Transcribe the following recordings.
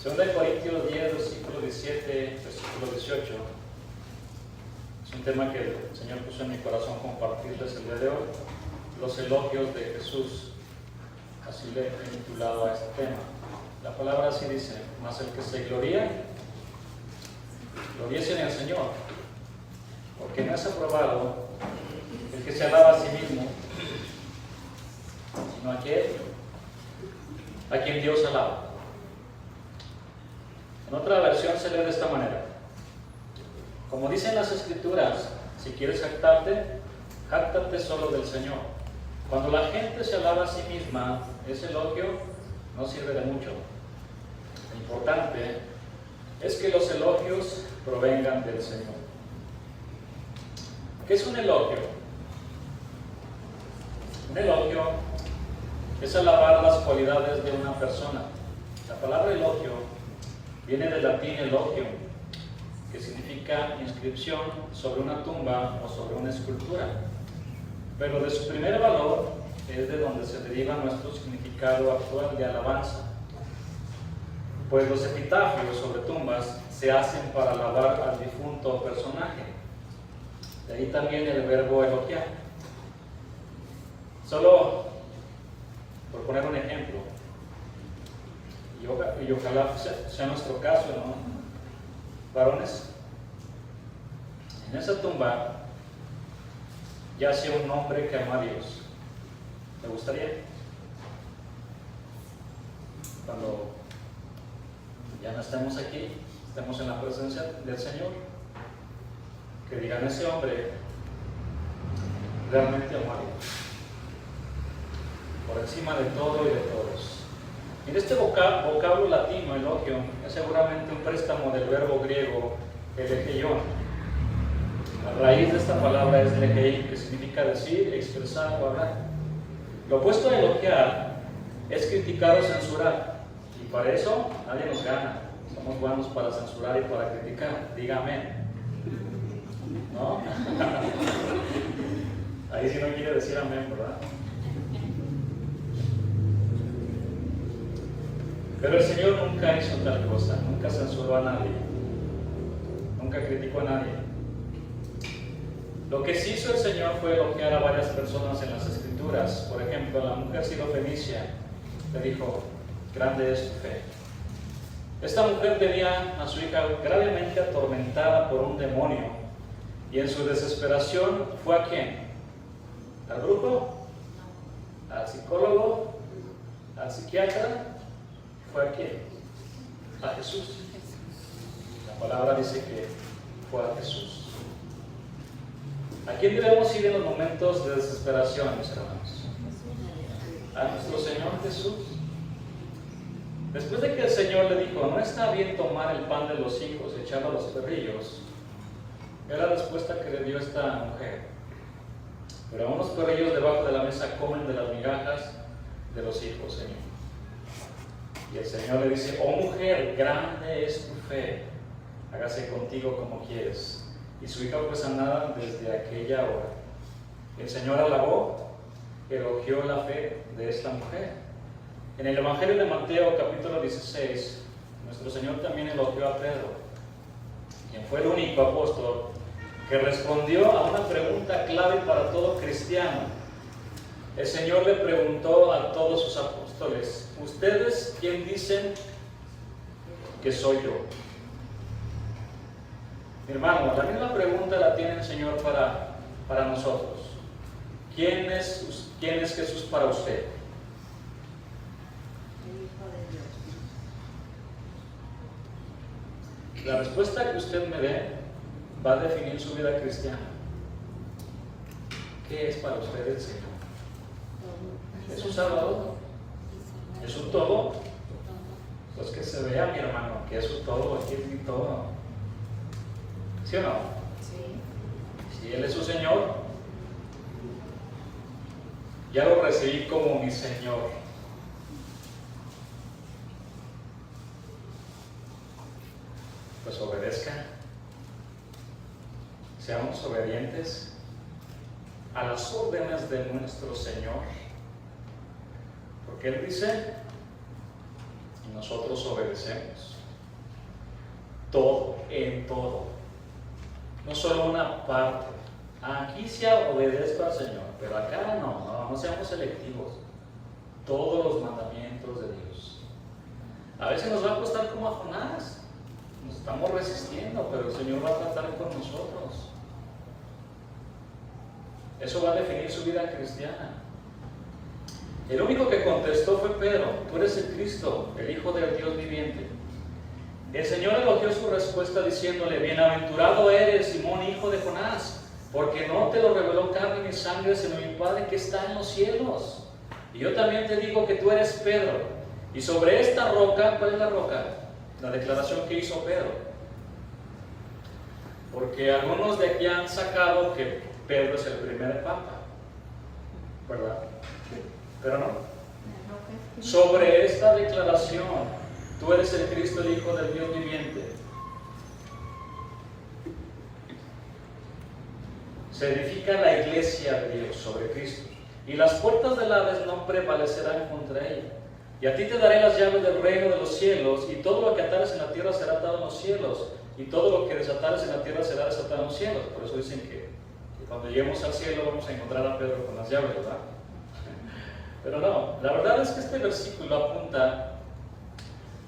2 Corintios 10, versículo 17, versículo 18. Es un tema que el Señor puso en mi corazón compartirles el día de hoy. Los elogios de Jesús. Así le he titulado a este tema. La palabra así dice: mas el que se gloríe en el Señor, porque no es aprobado el que se alaba a sí mismo, sino aquel a quien Dios alaba. En otra versión se lee de esta manera: como dicen las Escrituras, si quieres jactarte, jáctate solo del Señor. Cuando la gente se alaba a sí misma, ese elogio no sirve de mucho. Lo importante es que los elogios provengan del Señor. ¿Qué es un elogio? Un elogio es alabar las cualidades de una persona. La palabra elogio viene del latín elogium, que significa inscripción sobre una tumba o sobre una escultura. Pero de su primer valor es de donde se deriva nuestro significado actual de alabanza. Pues los epitafios sobre tumbas se hacen para alabar al difunto personaje. De ahí también el verbo elogiar. Solo por poner un ejemplo, y ojalá sea nuestro caso, ¿no? Varones, en esa tumba yace un hombre que ama a Dios. ¿Te gustaría? Cuando ya no estemos aquí, estemos en la presencia del Señor, que digan: ese hombre realmente ama a Dios por encima de todo y de todos. En este vocablo latino, elogio, es seguramente un préstamo del verbo griego elegeion. La raíz de esta palabra es legei, que significa decir, expresar o hablar. Lo opuesto a elogiar es criticar o censurar, y para eso nadie nos gana. Somos buenos para censurar y para criticar. Diga amén. ¿No? Ahí sí no quiere decir amén, ¿verdad? Pero el Señor nunca hizo tal cosa, nunca censuró a nadie, nunca criticó a nadie. Lo que sí hizo el Señor fue elogiar a varias personas en las Escrituras. Por ejemplo, a la mujer sirofenicia le dijo: grande es tu fe. Esta mujer tenía a su hija gravemente atormentada por un demonio, y en su desesperación fue ¿a quién? ¿Al brujo? ¿Al psicólogo? ¿Al psiquiatra? ¿Fue a quién? A Jesús. La palabra dice que fue a Jesús. ¿A quién debemos ir en los momentos de desesperación, mis hermanos? A nuestro Señor Jesús. Después de que el Señor le dijo: no está bien tomar el pan de los hijos y echarlo a los perrillos, es la respuesta que le dio esta mujer: pero unos perrillos debajo de la mesa comen de las migajas de los hijos, Señor. Y el Señor le dice: oh mujer, grande es tu fe, hágase contigo como quieres. Y su hija fue sanada desde aquella hora. El Señor alabó, elogió la fe de esta mujer. En el Evangelio de Mateo, capítulo 16, nuestro Señor también elogió a Pedro, quien fue el único apóstol que respondió a una pregunta clave para todo cristiano. El Señor le preguntó a todos sus apóstoles: ¿ustedes quién dicen que soy yo? Mi hermano, la misma pregunta la tiene el Señor para nosotros. ¿Quién es Jesús para usted? El Hijo de Dios. La respuesta que usted me dé va a definir su vida cristiana. ¿Qué es para usted el Señor? ¿Es un Salvador? ¿Es un todo? Pues que se vea, mi hermano, que es un todo, aquí es mi todo. ¿Sí o no? Sí. Si Él es su Señor, ya lo recibí como mi Señor. Pues obedezca. Seamos obedientes a las órdenes de nuestro Señor. Porque Él dice, nosotros obedecemos. Todo, en todo. No solo una parte. Aquí sí obedezco al Señor, pero acá no seamos selectivos. Todos los mandamientos de Dios. A veces nos va a costar como a Jonás. Nos estamos resistiendo, pero el Señor va a tratar con nosotros. Eso va a definir su vida cristiana. El único que contestó fue Pedro: tú eres el Cristo, el Hijo del Dios viviente. El Señor elogió su respuesta diciéndole: bienaventurado eres, Simón, hijo de Jonás, porque no te lo reveló carne ni sangre, sino mi Padre que está en los cielos. Y yo también te digo que tú eres Pedro, y sobre esta roca, ¿cuál es la roca? La declaración que hizo Pedro. Porque algunos de aquí han sacado que Pedro es el primer papa, ¿verdad? Pero no. Sobre esta declaración, tú eres el Cristo, el Hijo del Dios viviente, se edifica la iglesia de Dios sobre Cristo, y las puertas del Hades no prevalecerán contra ella. Y a ti te daré las llaves del reino de los cielos, y todo lo que atares en la tierra será atado en los cielos, y todo lo que desatares en la tierra será desatado en los cielos. Por eso dicen que cuando lleguemos al cielo vamos a encontrar a Pedro con las llaves, ¿verdad? Pero no, la verdad es que este versículo apunta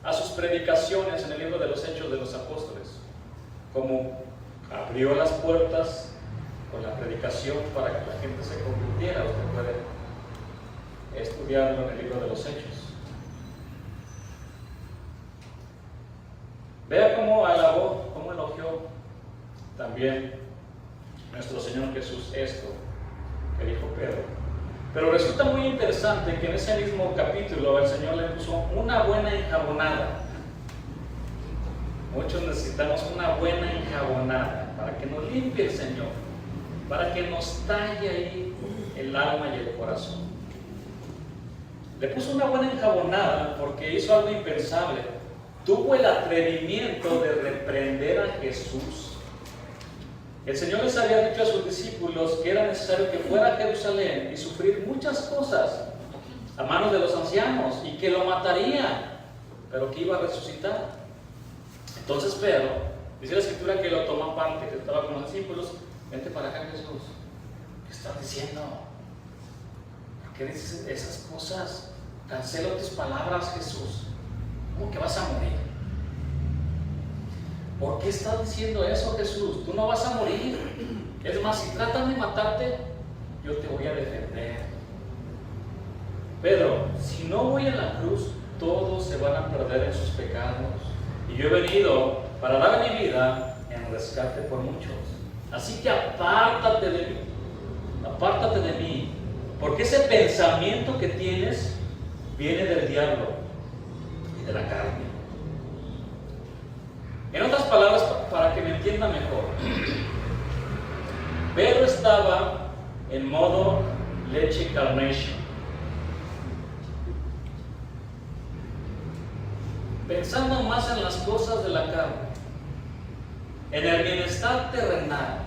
a sus predicaciones en el libro de los Hechos de los Apóstoles, como abrió las puertas con la predicación para que la gente se convirtiera. Usted puede estudiarlo en el libro de los Hechos. Vea cómo alabó, cómo elogió también nuestro Señor Jesús esto que dijo Pedro. Pero resulta muy interesante que en ese mismo capítulo el Señor le puso una buena enjabonada. Muchos necesitamos una buena enjabonada para que nos limpie el Señor, para que nos talle ahí el alma y el corazón. Le puso una buena enjabonada porque hizo algo impensable. Tuvo el atrevimiento de reprender a Jesús. El Señor les había dicho a sus discípulos que era necesario que fuera a Jerusalén y sufrir muchas cosas a manos de los ancianos, y que lo mataría, pero que iba a resucitar. Entonces Pedro, dice la Escritura que lo tomó aparte, que estaba con los discípulos: vente para acá, Jesús, ¿qué estás diciendo? ¿Por qué dices esas cosas? Cancela tus palabras, Jesús. ¿Cómo que vas a morir? ¿Por qué estás diciendo eso, Jesús? Tú no vas a morir. Es más, si tratan de matarte, yo te voy a defender. Pedro, si no voy a la cruz, todos se van a perder en sus pecados. Y yo he venido para dar mi vida en rescate por muchos. Así que apártate de mí. Apártate de mí. Porque ese pensamiento que tienes viene del diablo y de la carne. En otras palabras, para que me entienda mejor, Pedro estaba en modo leche carnation, pensando más en las cosas de la carne, en el bienestar terrenal.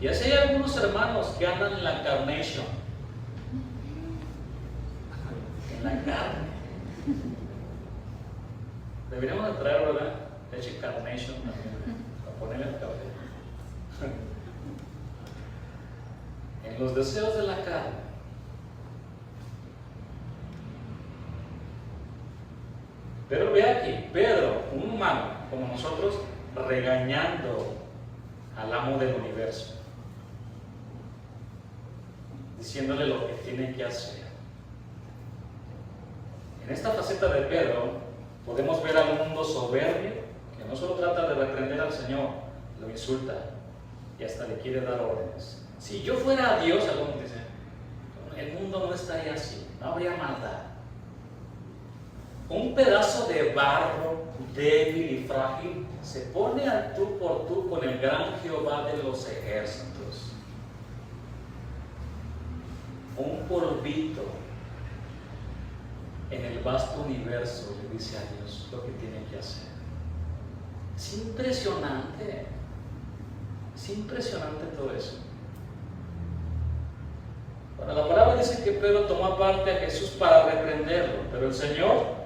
Y así hay algunos hermanos que andan en la carnation, en la carne. Deberíamos de traer, ¿verdad?, leche carnation también, para ponerle al café. En los deseos de la carne. Pero ve aquí, Pedro, un humano como nosotros, regañando al amo del universo, diciéndole lo que tiene que hacer. En esta faceta de Pedro podemos ver al mundo soberbio, que no solo trata de reprender al Señor, lo insulta y hasta le quiere dar órdenes. Si yo fuera Dios, algunos dicen, el mundo no estaría así, no habría maldad. Un pedazo de barro débil y frágil se pone al tú por tú con el gran Jehová de los ejércitos. Un polvito en el vasto universo le dice a Dios lo que tiene que hacer. Es impresionante todo eso. Bueno, la palabra dice que Pedro tomó aparte a Jesús para reprenderlo, pero el Señor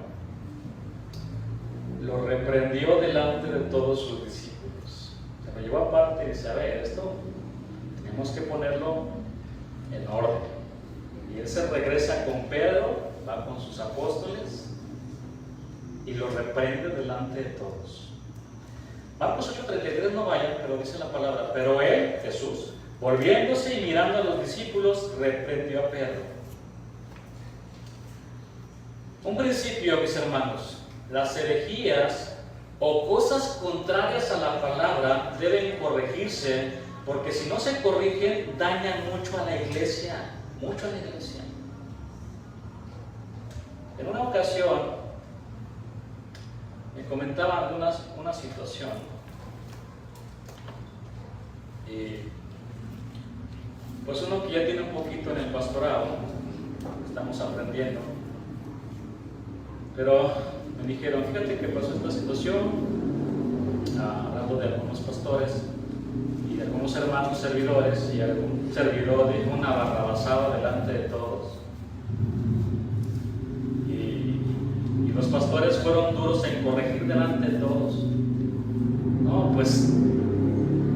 lo reprendió delante de todos sus discípulos. Se lo llevó aparte y dice, a ver, esto tenemos que ponerlo en orden. Y él se regresa con Pedro, va con sus apóstoles y lo reprende delante de todos. Marcos 8:33 no vayan, pero dice la palabra, pero él, Jesús, volviéndose y mirando a los discípulos, reprendió a Pedro. Un principio, mis hermanos, las herejías o cosas contrarias a la palabra deben corregirse, porque si no se corrigen, dañan mucho a la iglesia, mucho a la iglesia. En una ocasión, me comentaban una situación, y pues uno que ya tiene un poquito en el pastorado, estamos aprendiendo, pero me dijeron, fíjate que pasó esta situación, hablando de algunos pastores y de algunos hermanos servidores, y algún servidor dijo una barrabasada delante de todos, y los pastores fueron duros en corregir delante de todos. No, pues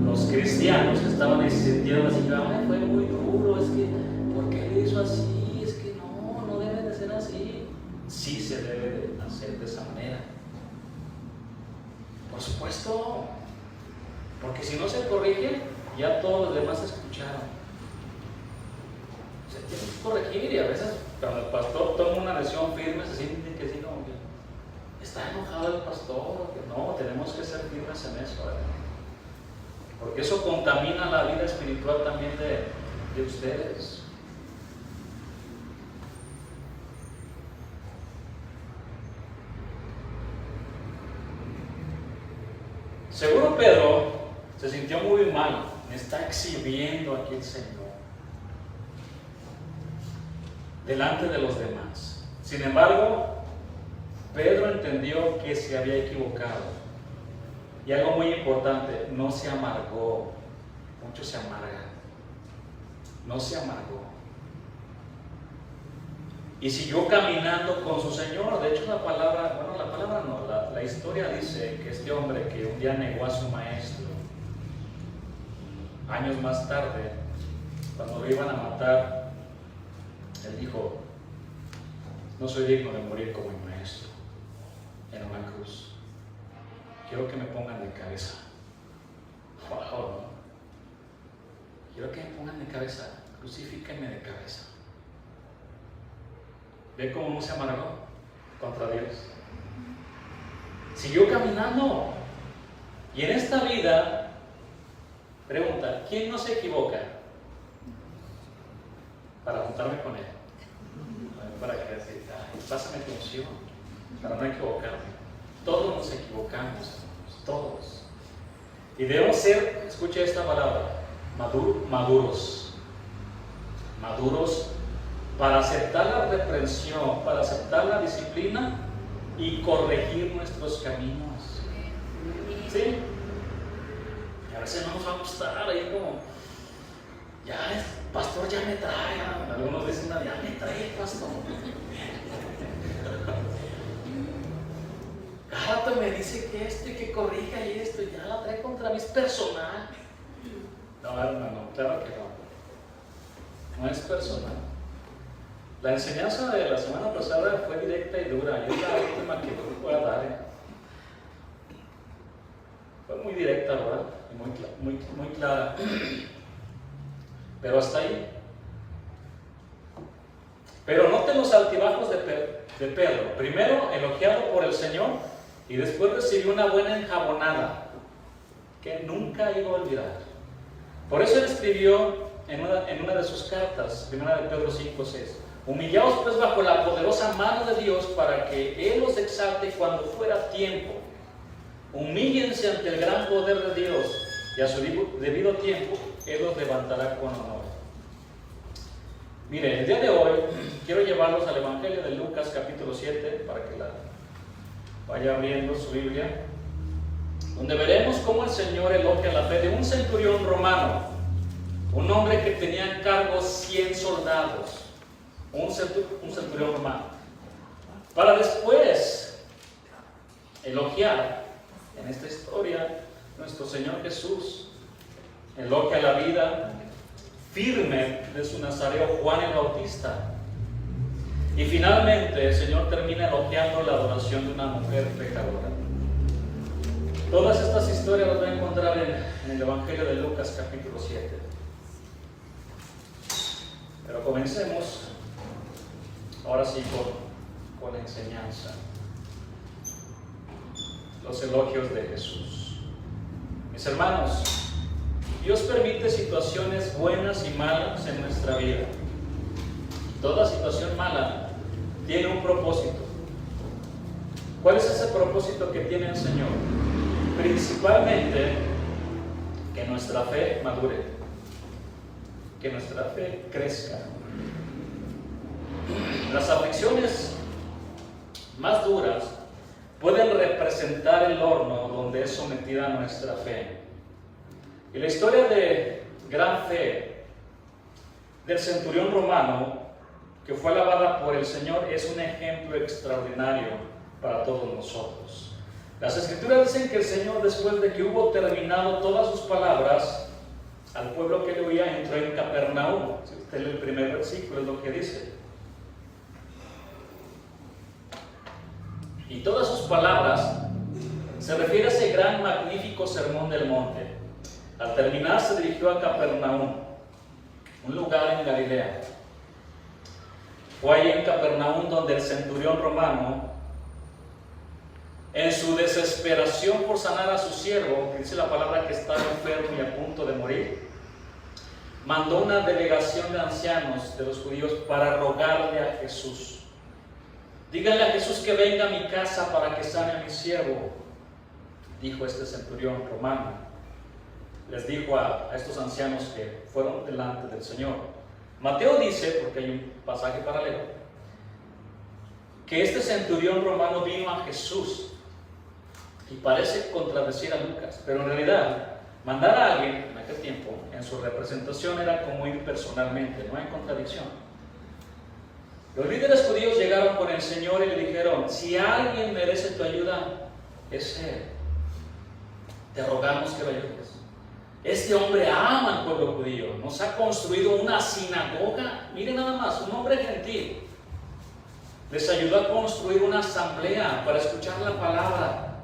los cristianos que estaban ahí se sintieron así, ay, fue muy duro, es que, ¿por qué le hizo así? Es que no debe de ser así. Sí se debe de hacer de esa manera. Por supuesto, porque si no se corrige, ya todos los demás escucharon. Se tiene que corregir, y a veces cuando el pastor toma una decisión firme se siente que sí, como que está enojado el pastor, que no, tenemos que ser firmes en eso, ¿verdad? Porque eso contamina la vida espiritual también de ustedes. Seguro Pedro se sintió muy mal, me está exhibiendo aquí el Señor delante de los demás. Sin embargo, Pedro entendió que se había equivocado. Y algo muy importante, no se amargó. Muchos se amargan. No se amargó. Y siguió caminando con su Señor. De hecho, la historia dice que este hombre que un día negó a su maestro, años más tarde, cuando lo iban a matar, él dijo, no soy digno de morir como mi maestro en una cruz. Quiero que me pongan de cabeza. Wow, ¿no? Quiero que me pongan de cabeza. Crucifíquenme de cabeza. ¿Ve cómo no se amargó contra Dios? Siguió caminando. Y en esta vida, pregunta, ¿quién no se equivoca? Para juntarme con él. Para que así, pásame tu unción, para no equivocarme. Todos nos equivocamos, hermanos, todos. Y debemos ser, escuche esta palabra, maduros. Maduros para aceptar la reprensión, para aceptar la disciplina y corregir nuestros caminos. ¿Sí? Y a veces no nos va a gustar, ahí como, ya el pastor ya me trae, algunos dicen, ya me trae el pastor. Cada rato me dice que esto y que corrija y esto, y ya la trae contra mí, es personal. No, hermano, claro que no. No es personal. La enseñanza de la semana pasada fue directa y dura. Yo es la última que voy a dar. Fue muy directa, ¿verdad? Y muy clara. Pero hasta ahí. Pero note los altibajos de Pedro. Primero, elogiado por el Señor, y después recibió una buena enjabonada que nunca iba a olvidar. Por eso él escribió en una de sus cartas, primera de Pedro 5:6, humillaos pues bajo la poderosa mano de Dios para que Él os exalte cuando fuera tiempo. Humíllense ante el gran poder de Dios, y a su debido tiempo Él los levantará con honor. Mire, el día de hoy quiero llevarlos al Evangelio de Lucas capítulo 7, para que la vaya abriendo su Biblia, donde veremos cómo el Señor elogia la fe de un centurión romano, un hombre que tenía en cargo 100 soldados, un centurión romano, para después elogiar en esta historia nuestro Señor Jesús. Elogia la vida firme de su nazareo Juan el Bautista. Y finalmente el Señor termina elogiando la adoración de una mujer pecadora. Todas estas historias las voy a encontrar en el Evangelio de Lucas capítulo 7. Pero comencemos ahora sí con la enseñanza. Los elogios de Jesús. Mis hermanos, Dios permite situaciones buenas y malas en nuestra vida. Toda situación mala tiene un propósito. ¿Cuál es ese propósito que tiene el Señor? Principalmente que nuestra fe madure, que nuestra fe crezca. Las aflicciones más duras pueden representar el horno donde es sometida nuestra fe. Y la historia de gran fe del centurión romano que fue alabada por el Señor es un ejemplo extraordinario para todos nosotros. Las Escrituras dicen que el Señor, después de que hubo terminado todas sus palabras al pueblo que le oía, entró en Capernaum. Si usted lee el primer versículo, es lo que dice. Y todas sus palabras se refiere a ese gran, magnífico sermón del monte. Al terminar se dirigió a Capernaum, un lugar en Galilea. Fue ahí en Capernaum donde el centurión romano, en su desesperación por sanar a su siervo, que dice la palabra que estaba enfermo y a punto de morir, mandó una delegación de ancianos de los judíos para rogarle a Jesús. Díganle a Jesús que venga a mi casa para que sane a mi siervo, dijo este centurión romano. Les dijo a estos ancianos que fueron delante del Señor. Mateo dice, porque hay un pasaje paralelo, que este centurión romano vino a Jesús y parece contradecir a Lucas, pero en realidad mandar a alguien en aquel tiempo en su representación era como ir personalmente, no hay contradicción. Los líderes judíos llegaron con el Señor y le dijeron: si alguien merece tu ayuda, es Él. Te rogamos que lo ayudes. Este hombre ama al pueblo judío, nos ha construido una sinagoga, miren nada más, un hombre gentil. Les ayudó a construir una asamblea para escuchar la palabra.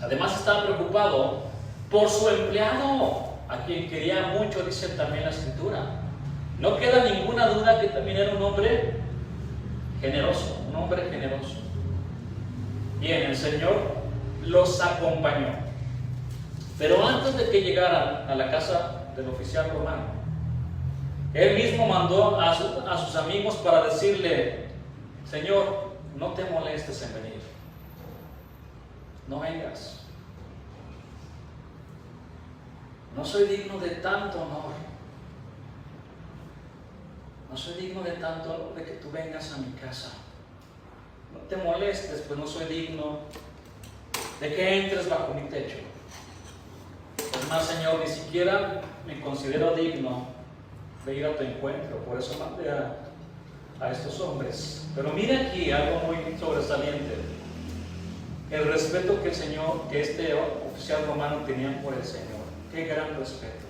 Además estaba preocupado por su empleado, a quien quería mucho, dice también la Escritura. No queda ninguna duda que también era un hombre generoso, un hombre generoso. Bien, el Señor los acompañó. Pero antes de que llegaran a la casa del oficial romano, Él mismo mandó a sus amigos para decirle: Señor, no te molestes en venir, no vengas, no soy digno de tanto honor, no soy digno de tanto honor de que tú vengas a mi casa, no te molestes, pues no soy digno de que entres bajo mi techo. Es más, Señor, ni siquiera me considero digno de ir a tu encuentro, por eso mandé a estos hombres. Pero mira aquí algo muy sobresaliente: el respeto que este oficial romano tenía por el Señor. Qué gran respeto.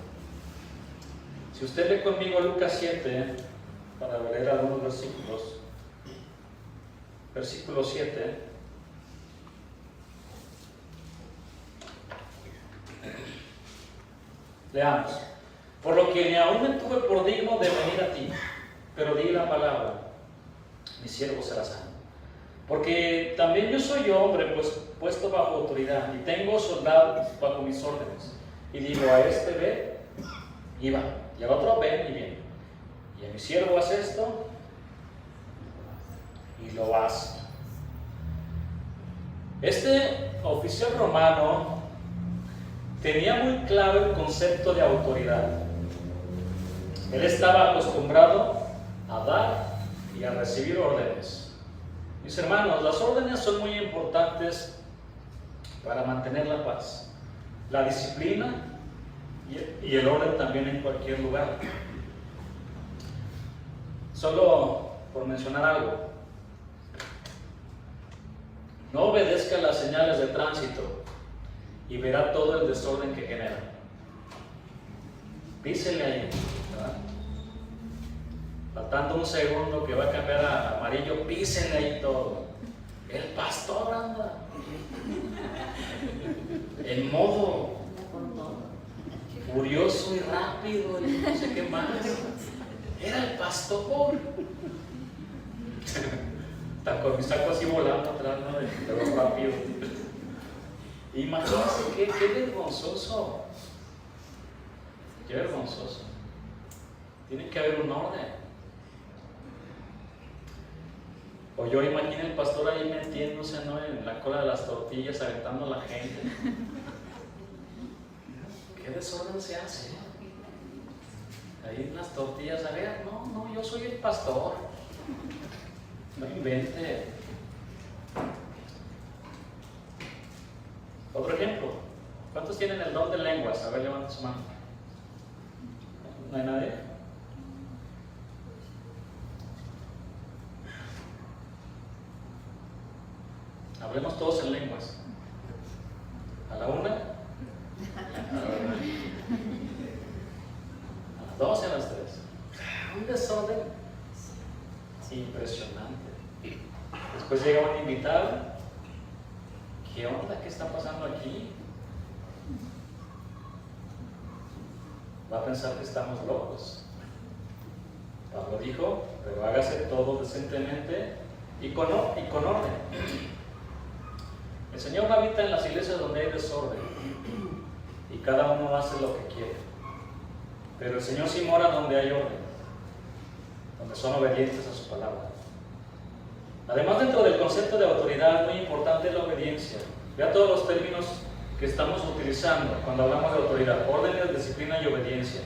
Si usted lee conmigo Lucas 7, para leer algunos versículos, versículo 7. Leamos. Por lo que ni aún me tuve por digno de venir a ti, pero di la palabra, mi siervo será sano. Porque también yo soy hombre, pues puesto bajo autoridad, y tengo soldados bajo mis órdenes. Y digo a este: ve, y va, y al otro: ven, y viene. Y a mi siervo: haz esto, y lo hace. Este oficial romano tenía muy claro el concepto de autoridad. Él estaba acostumbrado a dar y a recibir órdenes. Mis hermanos, las órdenes son muy importantes para mantener la paz, la disciplina y el orden también en cualquier lugar. Solo por mencionar algo, No obedezca las señales de tránsito y verá todo el desorden que genera. Písele ahí, ¿verdad? Faltando un segundo que va a cambiar a amarillo, písele ahí todo. El pastor anda en modo furioso y rápido y no sé qué más. Era el pastor. Está con mi saco así volando atrás, ¿no? Pero rápido. Imagínense qué vergonzoso. Qué vergonzoso. Tiene que haber un orden. O yo imagino el pastor ahí metiéndose, ¿no?, en la cola de las tortillas, aventando a la gente. ¿Qué desorden se hace? Ahí en las tortillas, a ver, no, yo soy el pastor. No invente. Otro ejemplo. ¿Cuántos tienen el don de lenguas? A ver, levanten su mano. ¿No hay nadie? Hablemos todos en lenguas. A la una, a las dos y a las tres. Un desorden impresionante. Después llega un invitado. ¿Qué onda? ¿Qué está pasando aquí? Va a pensar que estamos locos. Pablo dijo, pero hágase todo decentemente y con orden. El Señor no habita en las iglesias donde hay desorden y cada uno hace lo que quiere. Pero el Señor sí mora donde hay orden, donde son obedientes a su palabra. Además, dentro del concepto de autoridad, muy importante es la obediencia. Vea todos los términos que estamos utilizando cuando hablamos de autoridad: órdenes, disciplina y obediencia.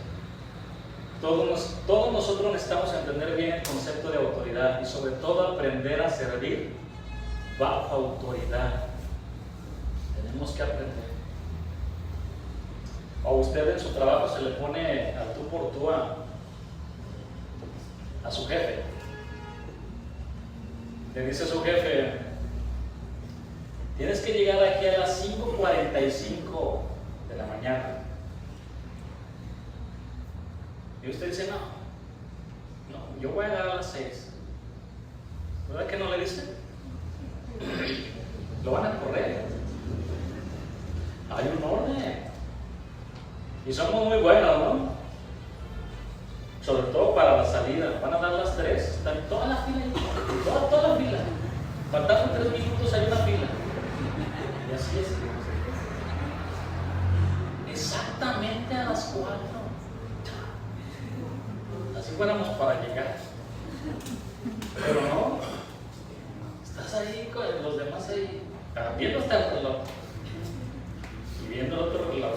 Todos nosotros necesitamos entender bien el concepto de autoridad y sobre todo aprender a servir bajo autoridad. Tenemos que aprender. O usted en su trabajo se le pone al tú por tú a su jefe. Le dice a su jefe: tienes que llegar aquí a las 5:45 de la mañana. Y usted dice: no, yo voy a llegar a las 6. ¿Verdad que no le dice? Lo van a correr. Hay un orden. Y somos muy buenos, ¿no? Sobre todo para la salida. Van a dar las 3. Están toda la fila. Toda la fila. Faltando 3 minutos hay una fila. Y así es. Exactamente a las 4. Así fuéramos para llegar. Pero no. Estás ahí con los demás ahí, viendo hasta el reloj. Y viendo el otro reloj.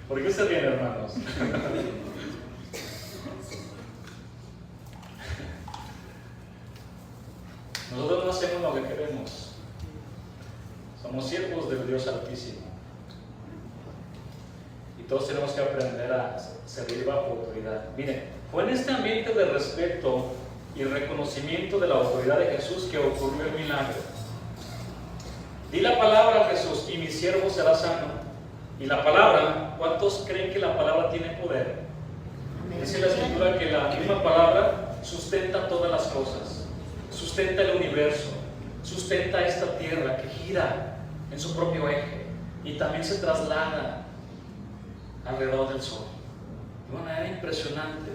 ¿Por qué se ríen, hermanos? Nosotros no hacemos lo que queremos. Somos siervos del Dios Altísimo. Y todos tenemos que aprender a servir bajo autoridad. Miren, fue en este ambiente de respeto y reconocimiento de la autoridad de Jesús que ocurrió el milagro. Di la palabra a Jesús y mi siervo será sano. Y la palabra, ¿cuántos creen que la palabra tiene poder? Dice la Escritura que la misma palabra sustenta todas las cosas, sustenta el universo, sustenta esta tierra que gira en su propio eje y también se traslada alrededor del sol de una manera impresionante.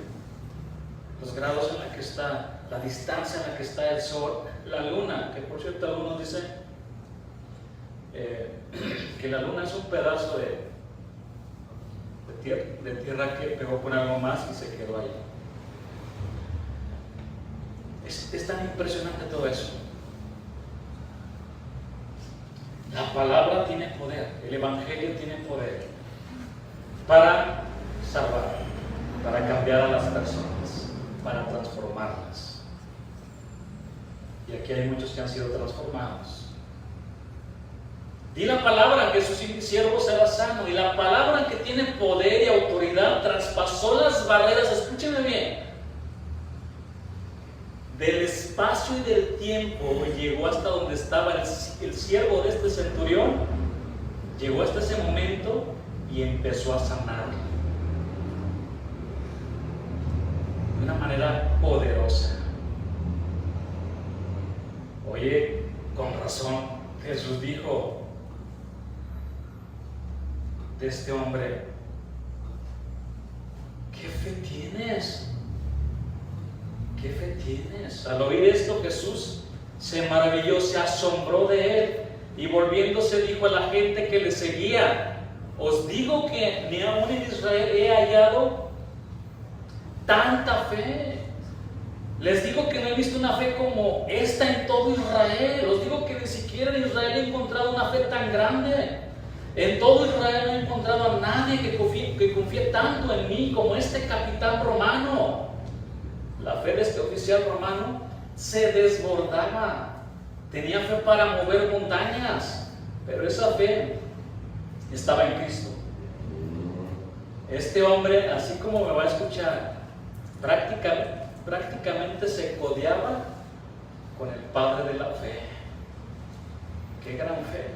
Los grados en la que está, la distancia en la que está el sol, la luna, que por cierto algunos dicen que la luna es un pedazo de tierra que pegó con algo más y se quedó ahí. Es tan impresionante todo eso. La palabra tiene poder, el evangelio tiene poder para salvar, para cambiar a las personas, para transformarlas. Y aquí hay muchos que han sido transformados. Di la palabra que su siervo será sano. Y la palabra que tiene poder y autoridad traspasó las barreras, escúchenme bien, del espacio y del tiempo llegó hasta donde estaba el siervo de este centurión, llegó hasta ese momento y empezó a sanar de una manera poderosa. Oye, con razón, Jesús dijo de este hombre: ¿qué fe tienes? ¿Qué fe tienes? Al oír esto, Jesús se maravilló, se asombró de él, y volviéndose dijo a la gente que le seguía: os digo que ni aún en Israel he hallado tanta fe. Les digo que no he visto una fe como esta en todo Israel. Os digo que ni siquiera en Israel he encontrado una fe tan grande. En todo Israel no he encontrado a nadie que confíe tanto en mí como este capitán romano. La fe de este oficial romano se desbordaba. Tenía fe para mover montañas, pero esa fe estaba en Cristo. Este hombre, así como me va a escuchar, prácticamente se codeaba con el padre de la fe. ¡Qué gran fe!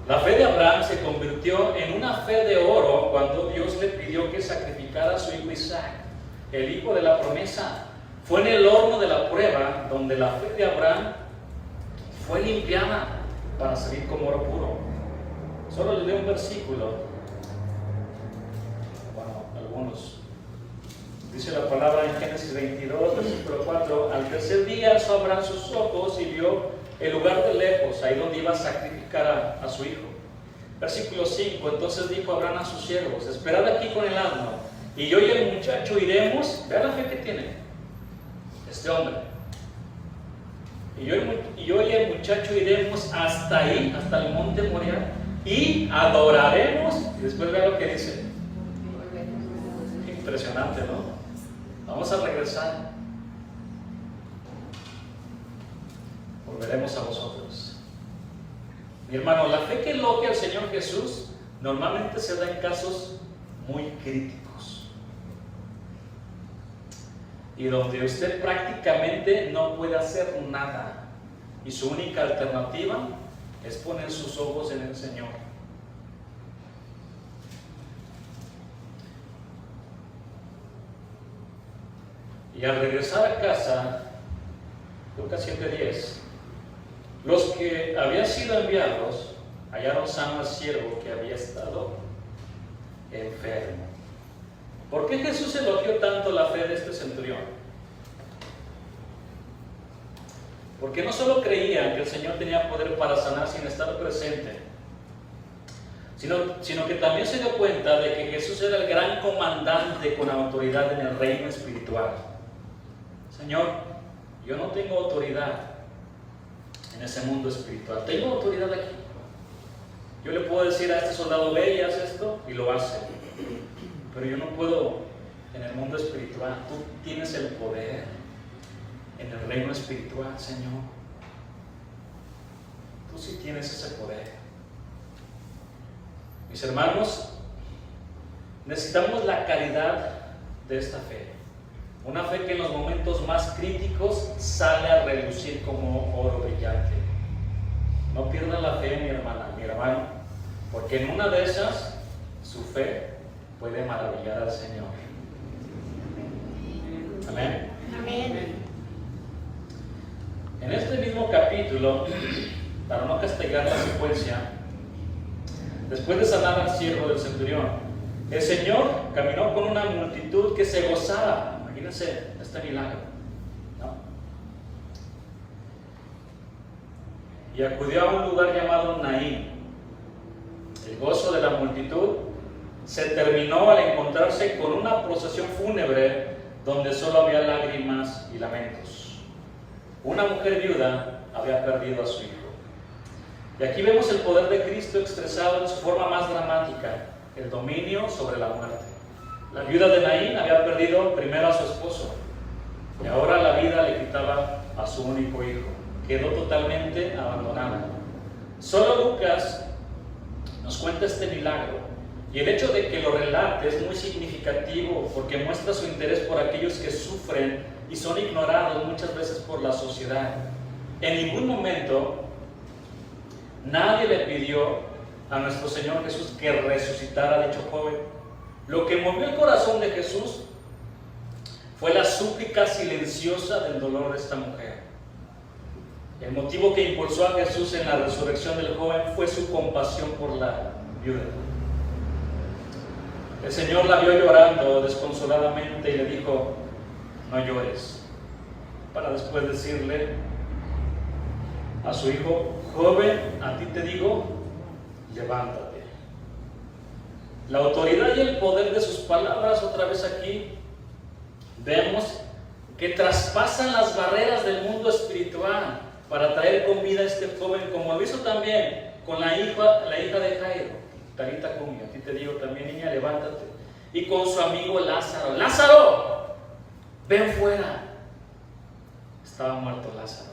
La fe de Abraham se convirtió en una fe de oro cuando Dios le pidió que sacrificara a su hijo Isaac, el hijo de la promesa. Fue en el horno de la prueba donde la fe de Abraham fue limpiada para salir como oro puro. Solo le leo un versículo. Bueno, algunos. Dice la palabra en Génesis 22, versículo 4: al tercer día alzó Abraham sus ojos y vio el lugar de lejos, ahí donde iba a sacrificar a su hijo. Versículo 5: entonces dijo Abraham a sus siervos: esperad aquí con el asno, y yo y el muchacho iremos. Vean la fe que tiene este hombre. Y yo y el muchacho iremos hasta ahí, hasta el monte Moriah, y adoraremos. Y después vean lo que dice. Impresionante, ¿no? Vamos a regresar. Volveremos a vosotros. Mi hermano, la fe que elogia al Señor Jesús normalmente se da en casos muy críticos y donde usted prácticamente no puede hacer nada y su única alternativa es poner sus ojos en el Señor. Y al regresar a casa, Lucas 7:10, los que habían sido enviados hallaron sano al siervo que había estado enfermo. ¿Por qué Jesús elogió tanto la fe de este centurión? Porque no solo creían que el Señor tenía poder para sanar sin estar presente, sino que también se dio cuenta de que Jesús era el gran comandante con autoridad en el reino espiritual. Señor, yo no tengo autoridad en ese mundo espiritual, tengo autoridad aquí. Yo le puedo decir a este soldado: ve y haz esto, y lo hace. Pero yo no puedo en el mundo espiritual. Tú tienes el poder en el reino espiritual, Señor. Tú sí tienes ese poder. Mis hermanos, necesitamos la calidad de esta fe. Una fe que en los momentos más críticos sale a relucir como oro brillante. No pierda la fe, mi hermana, mi hermano, porque en una de esas su fe puede maravillar al Señor. Amén. Amén. En este mismo capítulo, para no castigar la secuencia, después de sanar al siervo del centurión, el Señor caminó con una multitud que se gozaba. Imagínense este milagro, ¿no? Y acudió a un lugar llamado Naín. El gozo de la multitud se terminó al encontrarse con una procesión fúnebre donde solo había lágrimas y lamentos. Una mujer viuda había perdido a su hijo. Y aquí vemos el poder de Cristo expresado en su forma más dramática: el dominio sobre la muerte. La viuda de Naín había perdido primero a su esposo y ahora la vida le quitaba a su único hijo. Quedó totalmente abandonada. Solo Lucas nos cuenta este milagro Y el hecho de que lo relate es muy significativo porque muestra su interés por aquellos que sufren y son ignorados muchas veces por la sociedad. En ningún momento nadie le pidió a nuestro Señor Jesús que resucitara a dicho joven. Lo que movió el corazón de Jesús fue la súplica silenciosa del dolor de esta mujer. El motivo que impulsó a Jesús en la resurrección del joven fue su compasión por la viuda. El Señor la vio llorando desconsoladamente y le dijo: no llores, para después decirle a su hijo: joven, a ti te digo, levántate. La autoridad y el poder de sus palabras, otra vez aquí, vemos que traspasan las barreras del mundo espiritual para traer con vida a este joven, como lo hizo también con la hija de Jairo. Talita cumi, a ti te digo también, niña, levántate. Y con su amigo Lázaro: Lázaro, ven fuera. Estaba muerto Lázaro.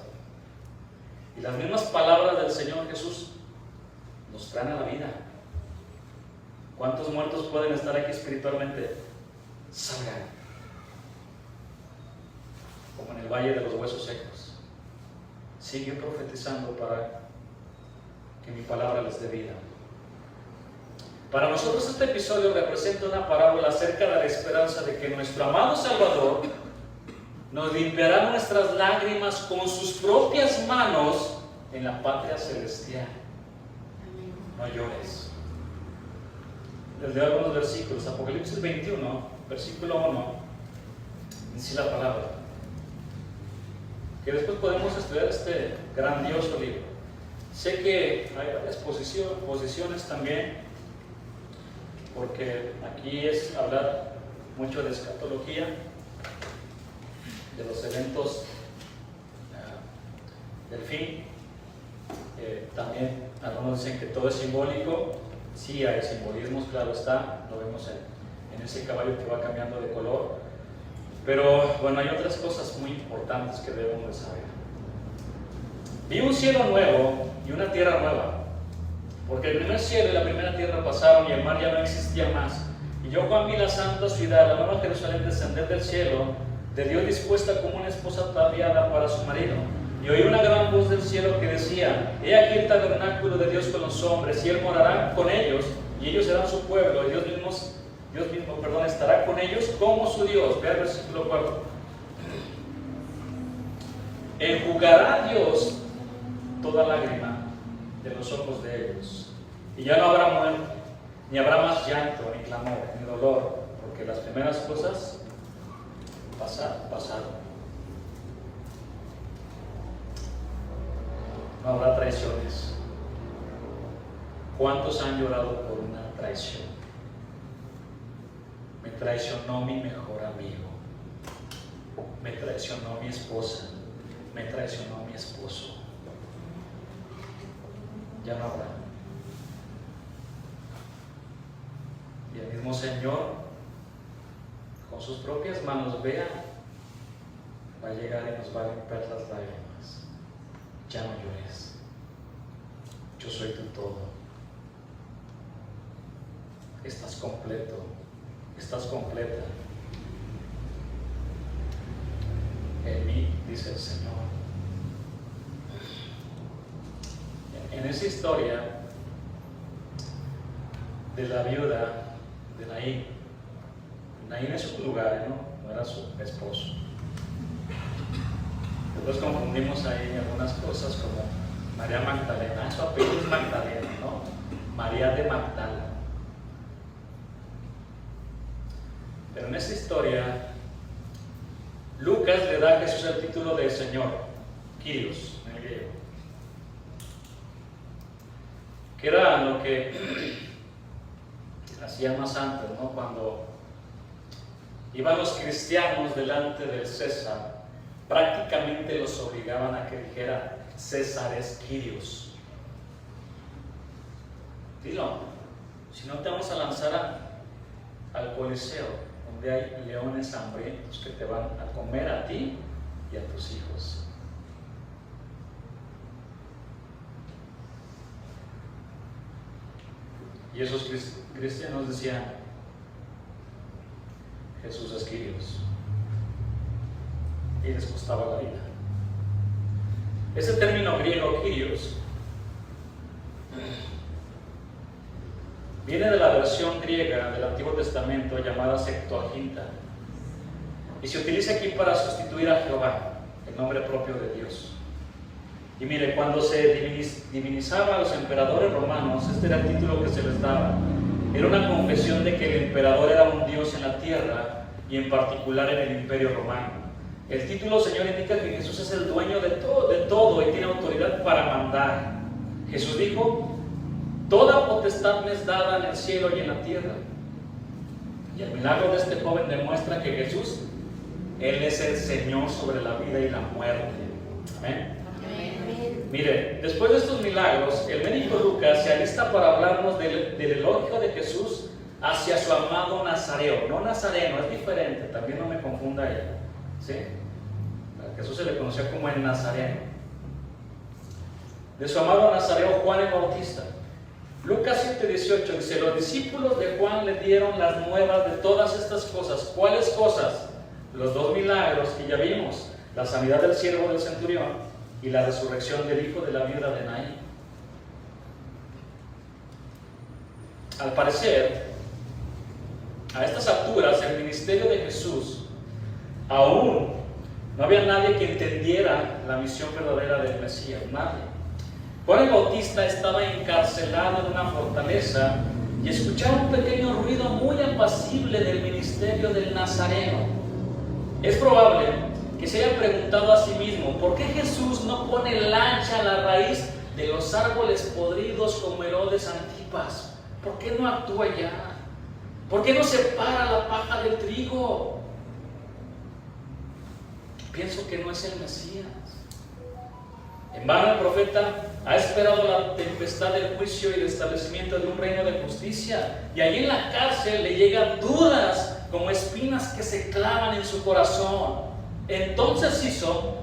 Y las mismas palabras del Señor Jesús nos traen a la vida. ¿Cuántos muertos pueden estar aquí espiritualmente? Salgan. Como en el valle de los huesos secos. Sigue profetizando para que mi palabra les dé vida. Para nosotros este episodio representa una parábola acerca de la esperanza de que nuestro amado Salvador nos limpiará nuestras lágrimas con sus propias manos en la patria celestial. No llores. Les leo algunos versículos. Apocalipsis 21, versículo 1, dice la palabra, que después podemos estudiar este grandioso libro. Sé que hay varias posiciones también, porque aquí es hablar mucho de escatología, de los eventos del fin. También algunos dicen que todo es simbólico. Sí hay simbolismos, claro está, lo vemos en ese caballo que va cambiando de color. Pero bueno, hay otras cosas muy importantes que debemos de saber. Vi un cielo nuevo y una tierra nueva, porque el primer cielo y la primera tierra pasaron y el mar ya no existía más. Y yo, Juan, vi la santa ciudad, la nueva Jerusalén, descender del cielo, de Dios, dispuesta como una esposa ataviada para su marido. Y oí una gran voz del cielo que decía: he aquí el tabernáculo de Dios con los hombres, y Él morará con ellos, y ellos serán su pueblo, y Dios mismo, estará con ellos como su Dios. Vea el versículo 4. Enjugará Dios toda lágrima de los ojos de ellos, y ya no habrá muerte, ni habrá más llanto, ni clamor, ni dolor, porque las primeras cosas pasaron. No habrá traiciones. ¿Cuántos han llorado por una traición? Me traicionó mi mejor amigo, me traicionó mi esposa, me traicionó mi esposo. Ya no habrá. Y el mismo Señor, con sus propias manos, vea, va a llegar y nos va a limpiar las lágrimas. Ya no llores. Yo soy tu todo. Estás completo. Estás completa. En mí, dice el Señor. En esa historia de la viuda de Naín, Naín es su lugar, no era su esposo. Después confundimos ahí algunas cosas, como María Magdalena. Su apellido es Magdalena, ¿no? María de Magdala. Pero en esta historia, Lucas le da a Jesús el título de Señor, Kyrios, en el griego, que era lo que hacían más antes, ¿no? Cuando iban los cristianos delante del César, prácticamente los obligaban a que dijera: César es Kyrios. Dilo, si no te vamos a lanzar al Coliseo, donde hay leones hambrientos que te van a comer a ti y a tus hijos. Y Y esos cristianos decían, Jesús es Kyrios. Y les costaba la vida. Ese término griego, Kyrios, viene de la versión griega del Antiguo Testamento llamada Septuaginta y se utiliza aquí para sustituir a Jehová, el nombre propio de Dios. Y mire, cuando se divinizaba a los emperadores romanos, este era el título que se les daba. Era una confesión de que el emperador era un dios en la tierra y en particular en el imperio romano. El título, Señor, indica que Jesús es el dueño de todo y tiene autoridad para mandar. Jesús dijo, toda potestad me es dada en el cielo y en la tierra. Y el milagro de este joven demuestra que Jesús, Él es el Señor sobre la vida y la muerte. Amén. Mire, después de estos milagros, el médico Lucas se alista para hablarnos del elogio de Jesús hacia su amado Nazareo. No Nazareno, es diferente, también no me confunda ahí. ¿Sí? A Jesús se le conocía como el Nazareno. De su amado Nazareo Juan el Bautista. Lucas 7:18 dice, los discípulos de Juan le dieron las nuevas de todas estas cosas. ¿Cuáles cosas? Los 2 milagros que ya vimos, la sanidad del siervo del centurión y la resurrección del hijo de la viuda de Naín. Al parecer, a estas alturas, el ministerio de Jesús, aún no había nadie que entendiera la misión verdadera del Mesías, nadie. Juan el Bautista estaba encarcelado en una fortaleza y escuchaba un pequeño ruido muy apacible del ministerio del Nazareno. Es probable que se haya preguntado a sí mismo, ¿por qué Jesús no pone lancha a la raíz de los árboles podridos como Herodes Antipas? ¿Por qué no actúa ya? ¿Por qué no separa la paja del trigo? Pienso que no es el Mesías. En vano el profeta ha esperado la tempestad del juicio y el establecimiento de un reino de justicia, y allí en la cárcel le llegan dudas como espinas que se clavan en su corazón. Entonces hizo